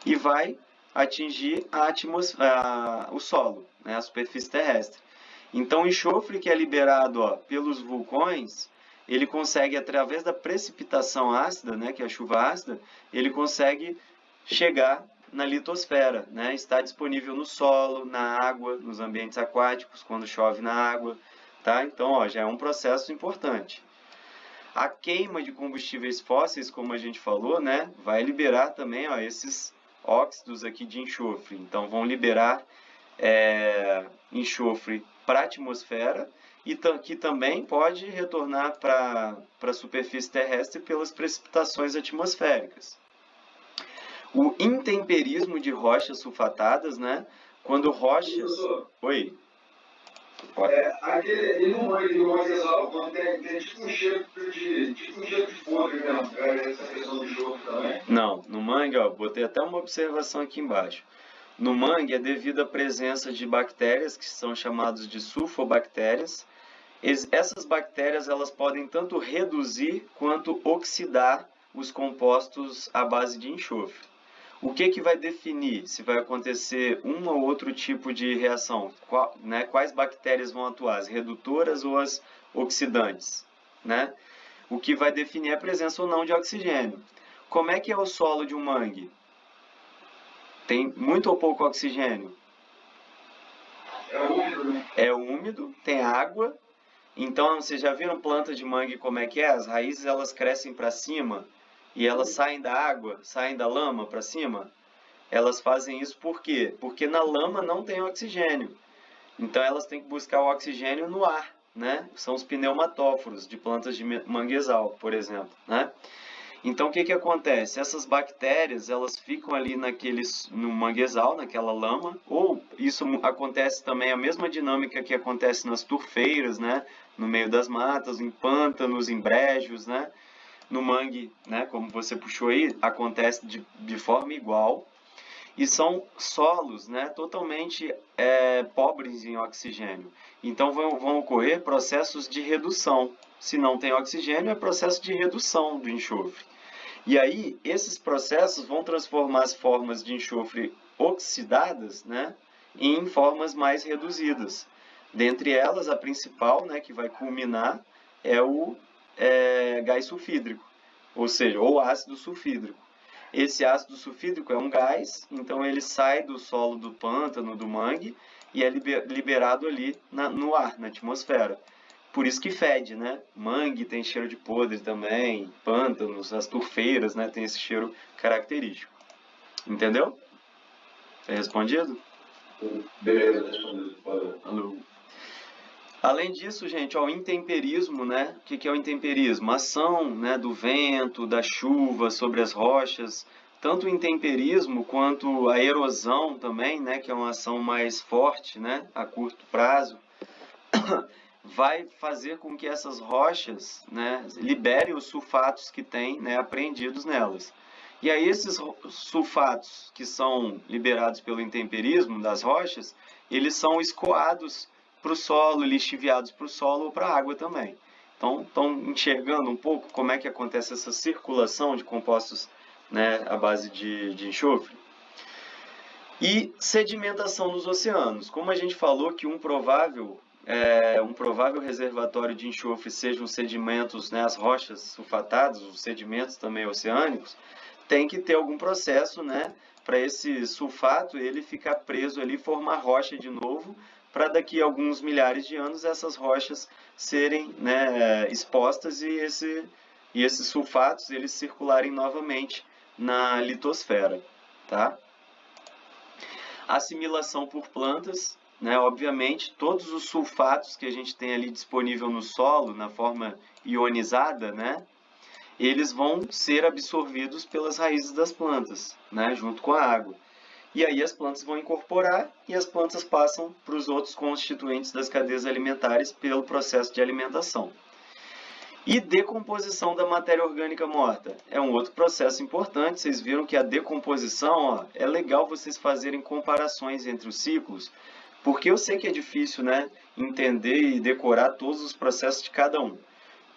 A: e vai atingir o solo, né, a superfície terrestre. Então, o enxofre que é liberado, ó, pelos vulcões, ele consegue, através da precipitação ácida, né, que é a chuva ácida, ele consegue chegar na litosfera, né? Está disponível no solo, na água, nos ambientes aquáticos, quando chove na água, tá? Então, ó, já é um processo importante. A queima de combustíveis fósseis, como a gente falou, né, vai liberar também, ó, esses óxidos aqui de enxofre. Então, vão liberar enxofre para a atmosfera e que também pode retornar para a superfície terrestre pelas precipitações atmosféricas. O intemperismo de rochas sulfatadas, né? Quando rochas...
B: Professor,
A: Oi?
B: Aquele no manguezal, quando tem tipo um cheiro de podre mesmo, essa questão do enxofre também?
A: Não, no mangue, ó, botei até uma observação aqui embaixo. No mangue é devido à presença de bactérias que são chamadas de sulfobactérias. Essas bactérias elas podem tanto reduzir quanto oxidar os compostos à base de enxofre. O que vai definir se vai acontecer um ou outro tipo de reação? Quais bactérias vão atuar, as redutoras ou as oxidantes? Né? O que vai definir é a presença ou não de oxigênio. Como é que é o solo de um mangue? Tem muito ou pouco oxigênio?
B: É úmido, né?
A: É úmido, tem água. Então, vocês já viram planta de mangue como é que é? As raízes elas crescem para cima e elas saem da água, saem da lama para cima. Elas fazem isso por quê? Porque na lama não tem oxigênio. Então, elas têm que buscar o oxigênio no ar, né? São os pneumatóforos de plantas de manguezal, por exemplo, né? Então, o que acontece? Essas bactérias, elas ficam ali no manguezal, naquela lama, ou isso acontece também, a mesma dinâmica que acontece nas turfeiras, né? No meio das matas, em pântanos, em brejos, né? No mangue, né? Como você puxou aí, acontece de forma igual. E são solos, né? Totalmente pobres em oxigênio. Então, vão ocorrer processos de redução. Se não tem oxigênio, é processo de redução do enxofre. E aí, esses processos vão transformar as formas de enxofre oxidadas, né, em formas mais reduzidas. Dentre elas, a principal, né, que vai culminar, é o gás sulfídrico, ou seja, o ácido sulfídrico. Esse ácido sulfídrico é um gás, então ele sai do solo do pântano, do mangue, e é liberado ali no ar, na atmosfera. Por isso que fede, né? Mangue tem cheiro de podre também, pântanos, as turfeiras, né, tem esse cheiro característico. Entendeu? Foi respondido?
B: Beleza, respondido.
A: Alô. Além disso, gente, ó, o intemperismo, né? O que é o intemperismo? A ação, né, do vento, da chuva sobre as rochas. Tanto o intemperismo quanto a erosão também, né, que é uma ação mais forte, né, a curto prazo. vai fazer com que essas rochas, né, liberem os sulfatos que têm, né, apreendidos nelas. E aí esses sulfatos que são liberados pelo intemperismo das rochas, eles são escoados para o solo, lixiviados para o solo ou para a água também. Então, estão enxergando um pouco como é que acontece essa circulação de compostos, né, à base de enxofre? E sedimentação nos oceanos. Como a gente falou que um provável reservatório de enxofre sejam os sedimentos, né, as rochas sulfatadas, os sedimentos também oceânicos, tem que ter algum processo, né, para esse sulfato ele ficar preso ali, formar rocha de novo, para daqui a alguns milhares de anos essas rochas serem, né, expostas e esses sulfatos eles circularem novamente na litosfera, tá? Assimilação por plantas, né? Obviamente, todos os sulfatos que a gente tem ali disponível no solo, na forma ionizada, né? Eles vão ser absorvidos pelas raízes das plantas, né? Junto com a água. E aí as plantas vão incorporar e as plantas passam para os outros constituintes das cadeias alimentares pelo processo de alimentação. E decomposição da matéria orgânica morta é um outro processo importante. Vocês viram que a decomposição, é legal vocês fazerem comparações entre os ciclos, porque eu sei que é difícil, né, entender e decorar todos os processos de cada um.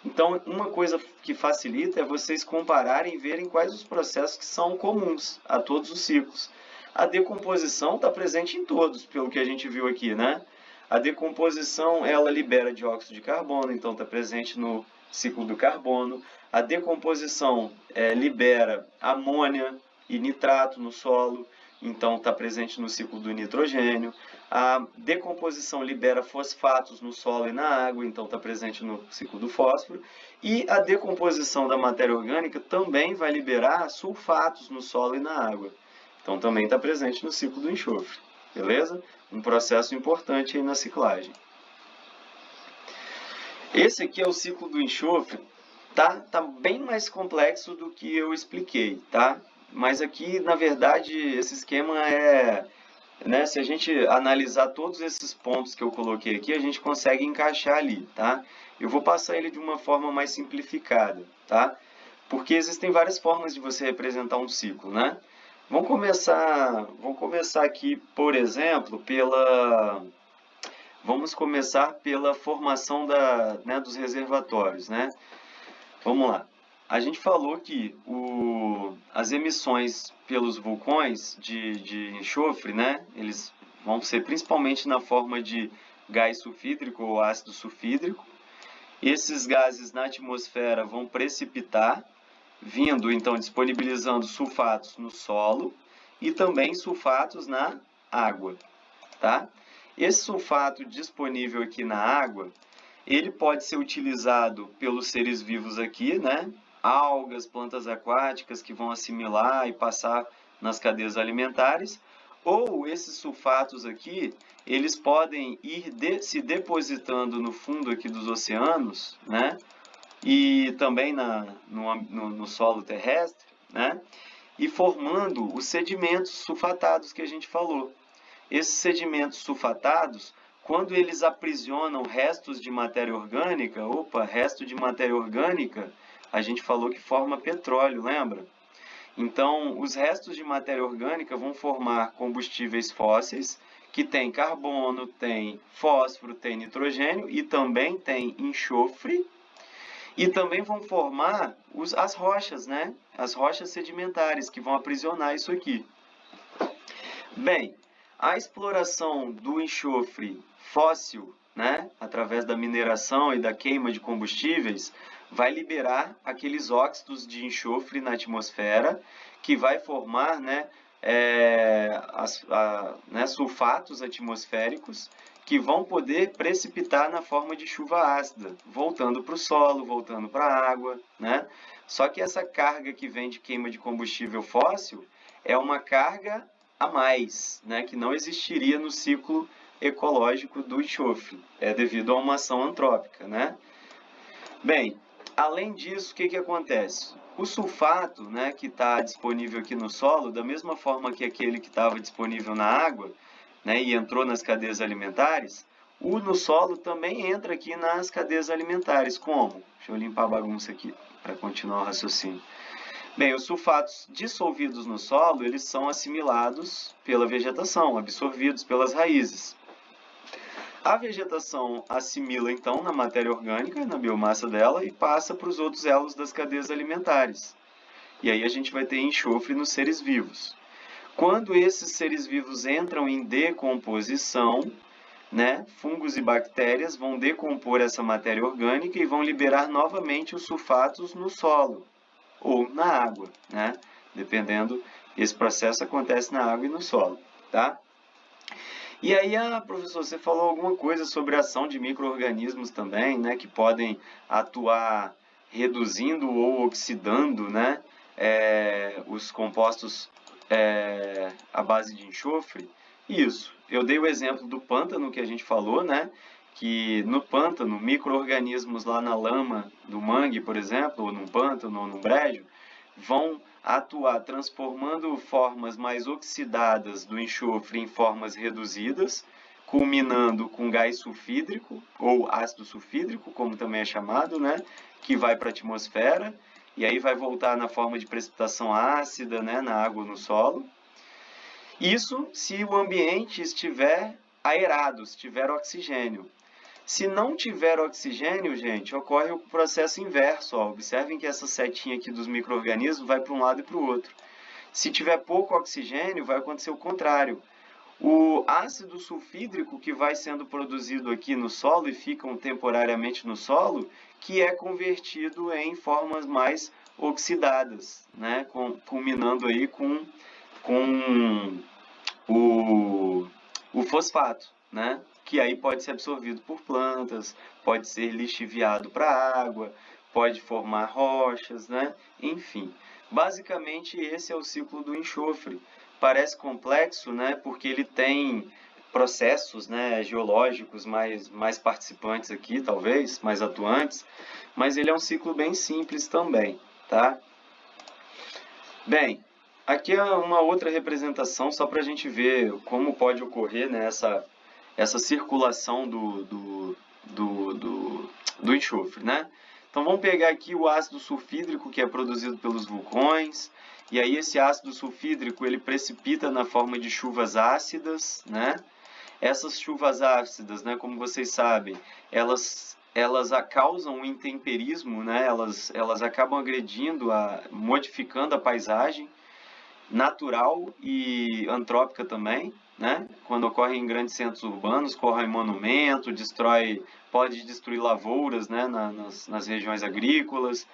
A: Então, uma coisa que facilita é vocês compararem e verem quais os processos que são comuns a todos os ciclos. A decomposição está presente em todos, pelo que a gente viu aqui, né? A decomposição, ela libera dióxido de carbono, então está presente no ciclo do carbono. A decomposição libera amônia e nitrato no solo, então está presente no ciclo do nitrogênio. A decomposição libera fosfatos no solo e na água, então está presente no ciclo do fósforo. E a decomposição da matéria orgânica também vai liberar sulfatos no solo e na água, então também está presente no ciclo do enxofre, beleza? Um processo importante aí na ciclagem. Esse aqui é o ciclo do enxofre, tá bem mais complexo do que eu expliquei, tá? Mas aqui, na verdade, esse esquema né, se a gente analisar todos esses pontos que eu coloquei aqui, a gente consegue encaixar ali, tá? Eu vou passar ele de uma forma mais simplificada, tá? Porque existem várias formas de você representar um ciclo, né? Vamos começar aqui, por exemplo, vamos começar pela formação dos reservatórios, né? Vamos lá. A gente falou que as emissões pelos vulcões de enxofre, né? Eles vão ser principalmente na forma de gás sulfídrico ou ácido sulfídrico. Esses gases na atmosfera vão precipitar, então disponibilizando sulfatos no solo e também sulfatos na água, tá? Esse sulfato disponível aqui na água, ele pode ser utilizado pelos seres vivos aqui, né? Algas, plantas aquáticas que vão assimilar e passar nas cadeias alimentares, ou esses sulfatos aqui, eles podem ir se depositando no fundo aqui dos oceanos, né? E também no solo terrestre, né? E formando os sedimentos sulfatados que a gente falou. Esses sedimentos sulfatados, quando eles aprisionam restos de matéria orgânica, resto de matéria orgânica, a gente falou que forma petróleo, lembra? Então, os restos de matéria orgânica vão formar combustíveis fósseis, que tem carbono, tem fósforo, tem nitrogênio e também tem enxofre. E também vão formar as rochas, né? As rochas sedimentares, que vão aprisionar isso aqui. Bem, a exploração do enxofre fóssil, né? Através da mineração e da queima de combustíveis, vai liberar aqueles óxidos de enxofre na atmosfera, que vai formar, né, sulfatos atmosféricos, que vão poder precipitar na forma de chuva ácida, voltando para o solo, voltando para a água, né? Só que essa carga que vem de queima de combustível fóssil é uma carga a mais, né? Que não existiria no ciclo ecológico do enxofre, devido a uma ação antrópica, né? Bem, além disso, o que acontece? O sulfato, né, que está disponível aqui no solo, da mesma forma que aquele que estava disponível na água, né, e entrou nas cadeias alimentares, O no solo também entra aqui nas cadeias alimentares. Como? Deixa eu limpar a bagunça aqui para continuar o raciocínio. Bem, os sulfatos dissolvidos no solo, eles são assimilados pela vegetação, absorvidos pelas raízes. A vegetação assimila, então, na matéria orgânica, na biomassa dela, e passa para os outros elos das cadeias alimentares. E aí a gente vai ter enxofre nos seres vivos. Quando esses seres vivos entram em decomposição, né, fungos e bactérias vão decompor essa matéria orgânica e vão liberar novamente os sulfatos no solo ou na água, né? Dependendo, esse processo acontece na água e no solo, tá? E aí, professor, você falou alguma coisa sobre a ação de micro-organismos também, né, que podem atuar reduzindo ou oxidando, né, os compostos à base de enxofre. Isso, eu dei o exemplo do pântano que a gente falou, né, que no pântano, micro-organismos lá na lama do mangue, por exemplo, ou num pântano ou num brejo, vão atuar transformando formas mais oxidadas do enxofre em formas reduzidas, culminando com gás sulfídrico, ou ácido sulfídrico, como também é chamado, né, que vai para a atmosfera, e aí vai voltar na forma de precipitação ácida, né, na água ou no solo. Isso se o ambiente estiver aerado, se tiver oxigênio. Se não tiver oxigênio, gente, ocorre o processo inverso. Ó. Observem que essa setinha aqui dos micro-organismos vai para um lado e para o outro. Se tiver pouco oxigênio, vai acontecer o contrário. O ácido sulfídrico que vai sendo produzido aqui no solo e ficam temporariamente no solo, que é convertido em formas mais oxidadas, né? Culminando aí com o fosfato, né? Que aí pode ser absorvido por plantas, pode ser lixiviado para a água, pode formar rochas, né? Enfim, basicamente esse é o ciclo do enxofre. Parece complexo, né? Porque ele tem processos, né, geológicos mais participantes aqui, talvez, mais atuantes, mas ele é um ciclo bem simples também, tá? Bem, aqui é uma outra representação só para a gente ver como pode ocorrer, né, essa circulação do enxofre, né? Então vamos pegar aqui o ácido sulfídrico que é produzido pelos vulcões, e aí esse ácido sulfídrico ele precipita na forma de chuvas ácidas, né? Essas chuvas ácidas, né, como vocês sabem, elas causam um intemperismo, né? Elas acabam agredindo, modificando a paisagem natural e antrópica também, né? Quando ocorre em grandes centros urbanos, corrói monumento, pode destruir lavouras, né? nas regiões agrícolas.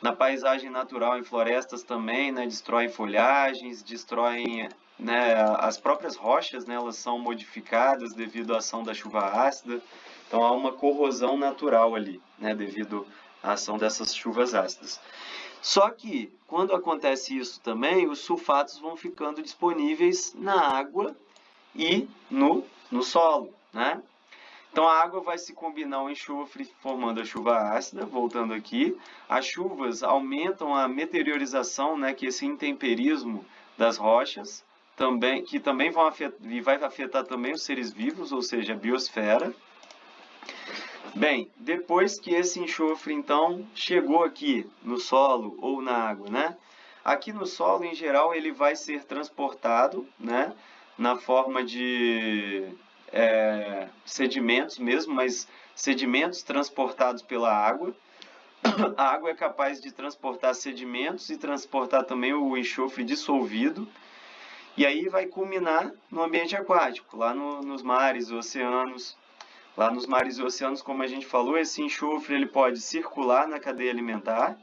A: Na paisagem natural, em florestas também, né? Destroem folhagens, destroem, né? As próprias rochas, né? Elas são modificadas devido à ação da chuva ácida. Então há uma corrosão natural ali, né? Devido à ação dessas chuvas ácidas. Só que, quando acontece isso também, os sulfatos vão ficando disponíveis na água e no solo, né? Então, a água vai se combinar ao enxofre, formando a chuva ácida, voltando aqui. As chuvas aumentam a meteorização, né, que é esse intemperismo das rochas, que também vai afetar também os seres vivos, ou seja, a biosfera. Bem, depois que esse enxofre, então, chegou aqui no solo ou na água, né? Aqui no solo, em geral, ele vai ser transportado, né? Na forma de sedimentos mesmo, mas sedimentos transportados pela água. A água é capaz de transportar sedimentos e transportar também o enxofre dissolvido. E aí vai culminar no ambiente aquático, lá nos mares, oceanos. Lá nos mares e oceanos, como a gente falou, esse enxofre ele pode circular na cadeia alimentar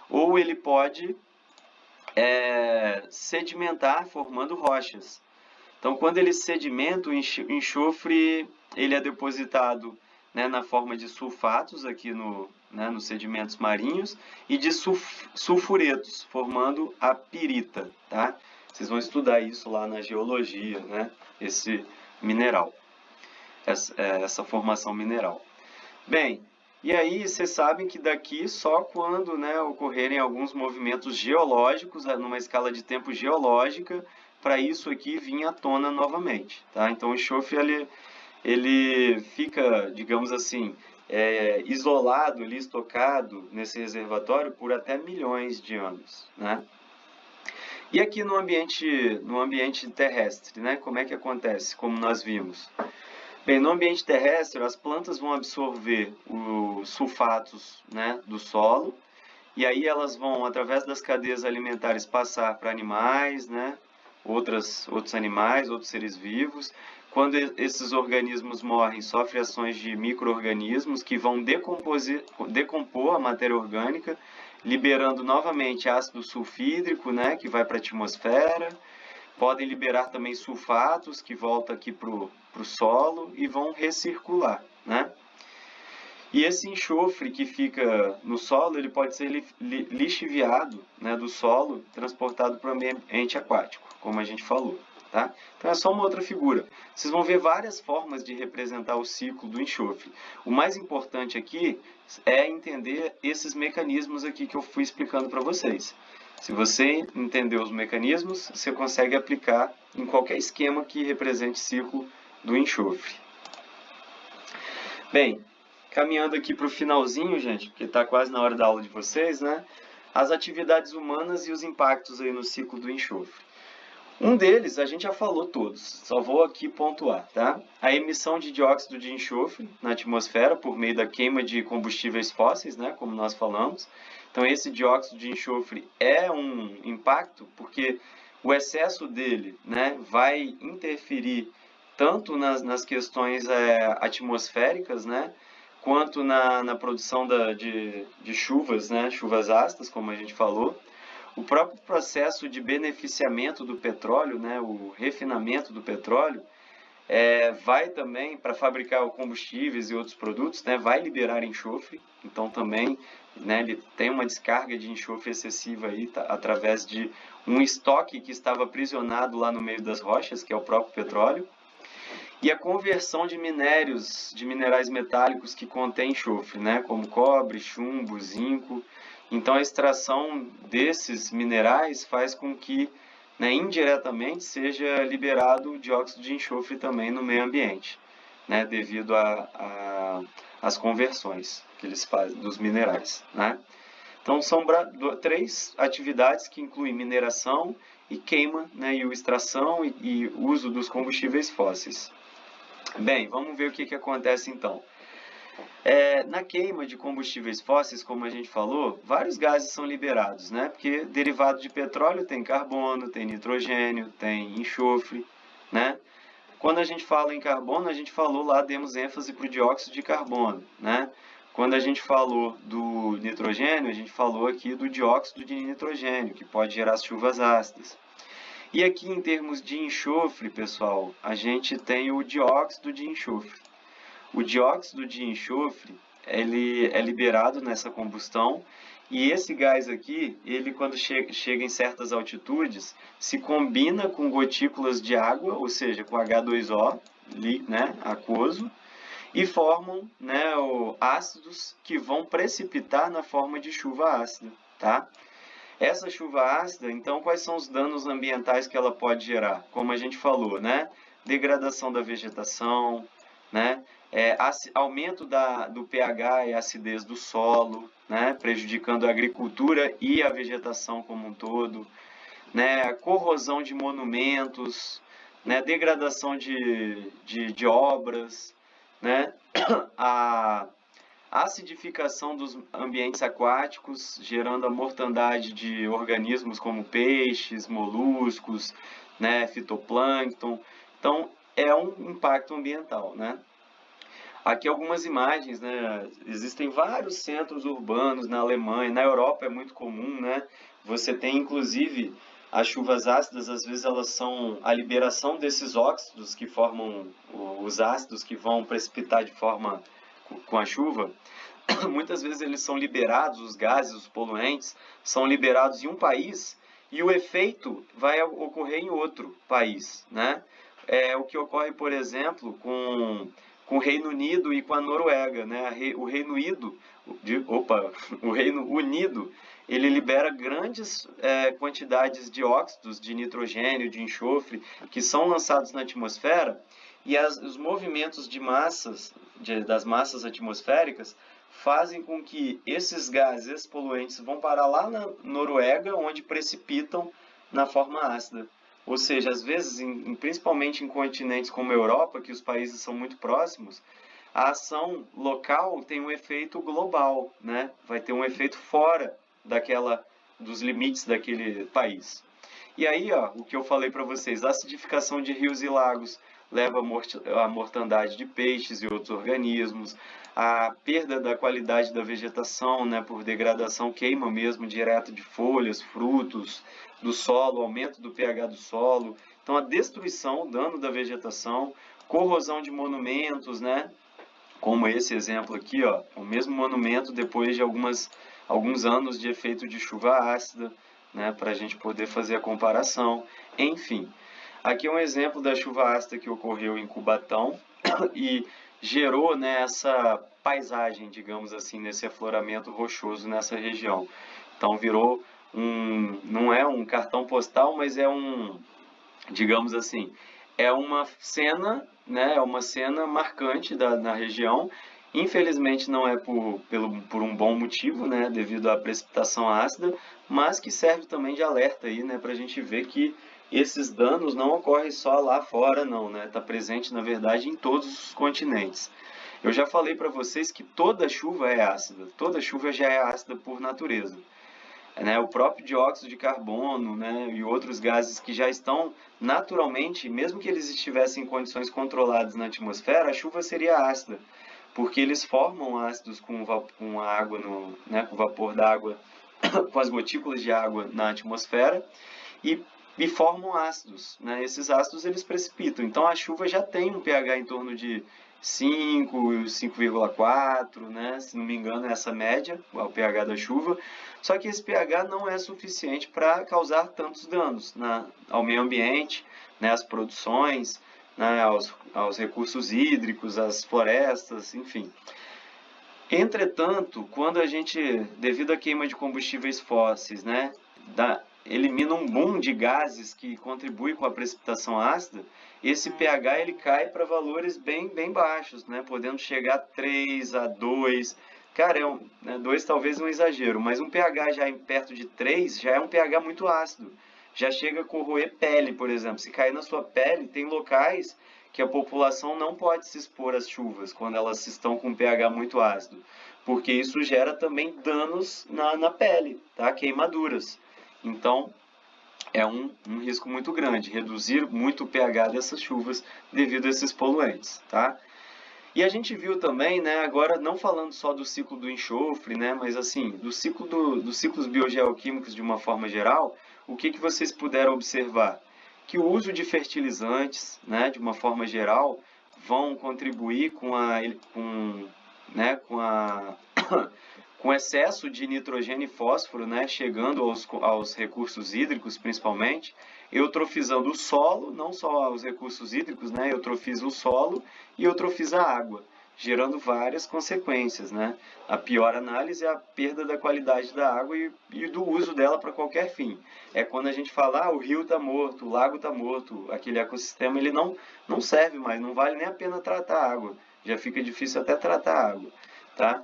A: ou ele pode sedimentar formando rochas. Então, quando ele sedimenta, o enxofre ele é depositado, né, na forma de sulfatos aqui nos sedimentos marinhos e de sulfuretos, formando a pirita. Tá? Vocês vão estudar isso lá na geologia, né, esse mineral. Essa formação mineral. Bem, e aí vocês sabem que daqui só quando, né, ocorrerem alguns movimentos geológicos, numa escala de tempo geológica, para isso aqui vir à tona novamente. Tá? Então o enxofre ele fica, digamos assim, isolado ali, estocado nesse reservatório por até milhões de anos, né? E aqui no ambiente terrestre, né? Como é que acontece? Como nós vimos. Bem, no ambiente terrestre, as plantas vão absorver os sulfatos, né, do solo, e aí elas vão, através das cadeias alimentares, passar para animais, né, outros animais, outros seres vivos. Quando esses organismos morrem, sofrem ações de micro-organismos que vão decompor a matéria orgânica, liberando novamente ácido sulfídrico, né, que vai para a atmosfera. Podem liberar também sulfatos, que voltam aqui para o solo e vão recircular, né? E esse enxofre que fica no solo, ele pode ser lixiviado, né, do solo, transportado para o ambiente aquático, como a gente falou. Tá? Então é só uma outra figura. Vocês vão ver várias formas de representar o ciclo do enxofre. O mais importante aqui é entender esses mecanismos aqui que eu fui explicando para vocês. Se você entender os mecanismos, você consegue aplicar em qualquer esquema que represente ciclo do enxofre. Bem, caminhando aqui para o finalzinho, gente, porque está quase na hora da aula de vocês, né? As atividades humanas e os impactos aí no ciclo do enxofre. Um deles a gente já falou todos, só vou aqui pontuar, tá? A emissão de dióxido de enxofre na atmosfera por meio da queima de combustíveis fósseis, né, como nós falamos. Então esse dióxido de enxofre é um impacto porque o excesso dele, né, vai interferir tanto nas questões atmosféricas, né, quanto na produção de chuvas, né, chuvas ácidas, como a gente falou. O próprio processo de beneficiamento do petróleo, né, o refinamento do petróleo, vai também, para fabricar combustíveis e outros produtos, né, vai liberar enxofre. Então também, né, ele tem uma descarga de enxofre excessiva aí, através de um estoque que estava aprisionado lá no meio das rochas, que é o próprio petróleo. E a conversão de minerais metálicos que contêm enxofre, né, como cobre, chumbo, zinco. Então, a extração desses minerais faz com que, né, indiretamente, seja liberado o dióxido de enxofre também no meio ambiente, né, devido às conversões que eles fazem dos minerais, né? Então, são 3 atividades que incluem mineração e queima, né, e extração e uso dos combustíveis fósseis. Bem, vamos ver o que acontece então. Na queima de combustíveis fósseis, como a gente falou, vários gases são liberados, né? Porque derivado de petróleo tem carbono, tem nitrogênio, tem enxofre, né? Quando a gente fala em carbono, a gente falou lá, demos ênfase para o dióxido de carbono, né? Quando a gente falou do nitrogênio, a gente falou aqui do dióxido de nitrogênio, que pode gerar chuvas ácidas. E aqui em termos de enxofre, pessoal, a gente tem o dióxido de enxofre. O dióxido de enxofre, ele é liberado nessa combustão e esse gás aqui, ele quando chega em certas altitudes, se combina com gotículas de água, ou seja, com H2O, né, aquoso, e formam, né, ácidos que vão precipitar na forma de chuva ácida, tá? Essa chuva ácida, então, quais são os danos ambientais que ela pode gerar? Como a gente falou, né? Degradação da vegetação, né? Aumento do pH e acidez do solo, né? Prejudicando a agricultura e a vegetação como um todo, né? Corrosão de monumentos, né? Degradação de obras, né? A acidificação dos ambientes aquáticos, gerando a mortandade de organismos como peixes, moluscos, né, fitoplâncton. Então, é um impacto ambiental, né? Aqui algumas imagens, né? Existem vários centros urbanos na Alemanha, na Europa é muito comum, né? Você tem, inclusive, as chuvas ácidas, às vezes elas são a liberação desses óxidos que formam os ácidos que vão precipitar de forma com a chuva. Muitas vezes eles são liberados, os gases, os poluentes, são liberados em um país e o efeito vai ocorrer em outro país, né? O que ocorre, por exemplo, com o Reino Unido e com a Noruega, né? O Reino Unido, ele libera grandes quantidades de óxidos de nitrogênio, de enxofre, que são lançados na atmosfera, e os movimentos de massas, das massas atmosféricas, fazem com que esses gases poluentes vão parar lá na Noruega, onde precipitam na forma ácida. Ou seja, às vezes, principalmente em continentes como a Europa, que os países são muito próximos, a ação local tem um efeito global, né? Vai ter um efeito fora dos limites daquele país. E aí, ó, o que eu falei para vocês, a acidificação de rios e lagos leva à mortandade de peixes e outros organismos, a perda da qualidade da vegetação, né, por degradação, queima mesmo direto de folhas, frutos, do solo, aumento do pH do solo. Então, a destruição, o dano da vegetação, corrosão de monumentos, né, como esse exemplo aqui, ó, o mesmo monumento depois de alguns anos de efeito de chuva ácida, né, para a gente poder fazer a comparação. Enfim, aqui é um exemplo da chuva ácida que ocorreu em Cubatão e gerou, né, essa paisagem, digamos assim, nesse afloramento rochoso nessa região. Então virou não é um cartão postal, mas é digamos assim, é uma cena, né, é uma cena marcante na região. Infelizmente não é por um bom motivo, né, devido à precipitação ácida, mas que serve também de alerta aí, né, para a gente ver que esses danos não ocorrem só lá fora, não, né, está presente na verdade em todos os continentes. Eu já falei para vocês que toda chuva é ácida, toda chuva já é ácida por natureza. Né, o próprio dióxido de carbono, né, e outros gases que já estão naturalmente, mesmo que eles estivessem em condições controladas na atmosfera, a chuva seria ácida, porque eles formam ácidos com a água, né, com o vapor d'água, com as gotículas de água na atmosfera e formam ácidos. Né? Esses ácidos eles precipitam. Então a chuva já tem um pH em torno de 5, 5,4, né? Se não me engano é essa média, o pH da chuva. Só que esse pH não é suficiente para causar tantos danos ao meio ambiente, né? Às produções, né? aos recursos hídricos, às florestas, enfim. Entretanto, quando a gente, devido à queima de combustíveis fósseis, né, elimina um boom de gases que contribui com a precipitação ácida, esse pH ele cai para valores bem baixos, né, podendo chegar a 3, a 2. Cara, 2 talvez um exagero, mas um pH já perto de 3 já é um pH muito ácido. Já chega a corroer pele, por exemplo. Se cair na sua pele, tem locais que a população não pode se expor às chuvas quando elas estão com pH muito ácido, porque isso gera também danos na pele, tá? Queimaduras. Então, é um risco muito grande, reduzir muito o pH dessas chuvas devido a esses poluentes, tá? E a gente viu também, né, agora não falando só do ciclo do enxofre, né, mas assim, dos ciclos biogeoquímicos de uma forma geral, o que vocês puderam observar? Que o uso de fertilizantes, né, de uma forma geral, vão contribuir com excesso de nitrogênio e fósforo, né, chegando aos recursos hídricos, principalmente, eutrofizando o solo, não só os recursos hídricos, né, eutrofiza o solo e eutrofiza a água, gerando várias consequências, né? A pior análise é a perda da qualidade da água e do uso dela para qualquer fim. É quando a gente fala, o rio está morto, o lago está morto, aquele ecossistema ele não serve mais, não vale nem a pena tratar a água, já fica difícil até tratar a água, tá?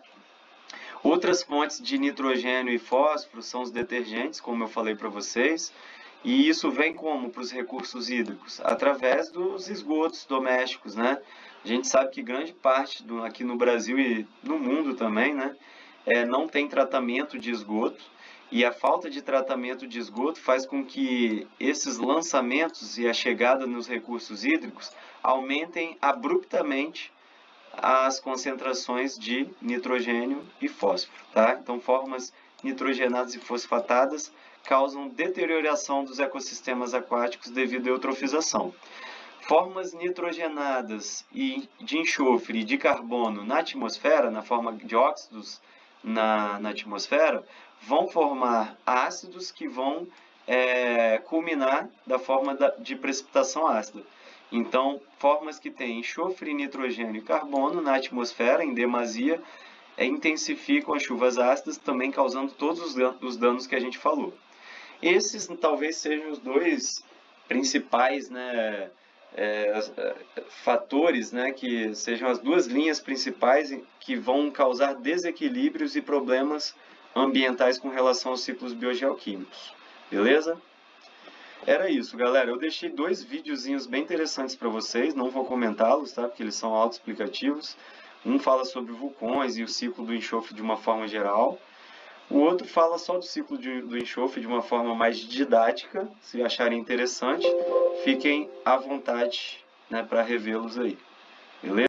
A: Outras fontes de nitrogênio e fósforo são os detergentes, como eu falei para vocês, e isso vem como para os recursos hídricos? Através dos esgotos domésticos, né? A gente sabe que grande parte aqui no Brasil e no mundo também, né, não tem tratamento de esgoto, e a falta de tratamento de esgoto faz com que esses lançamentos e a chegada nos recursos hídricos aumentem abruptamente as concentrações de nitrogênio e fósforo, tá? Então, formas nitrogenadas e fosfatadas causam deterioração dos ecossistemas aquáticos devido à eutrofização. Formas nitrogenadas e de enxofre e de carbono na atmosfera, na forma de óxidos na atmosfera, vão formar ácidos que vão culminar da forma de precipitação ácida. Então, formas que têm enxofre, nitrogênio e carbono na atmosfera, em demasia, intensificam as chuvas ácidas, também causando todos os danos que a gente falou. Esses talvez sejam os dois principais, né, fatores, né, que sejam as duas linhas principais que vão causar desequilíbrios e problemas ambientais com relação aos ciclos biogeoquímicos. Beleza? Era isso, galera. Eu deixei 2 videozinhos bem interessantes para vocês, não vou comentá-los, tá? Porque eles são autoexplicativos. Um fala sobre vulcões e o ciclo do enxofre de uma forma geral. O outro fala só do ciclo do enxofre de uma forma mais didática. Se acharem interessante, fiquem à vontade, né, para revê-los aí. Beleza?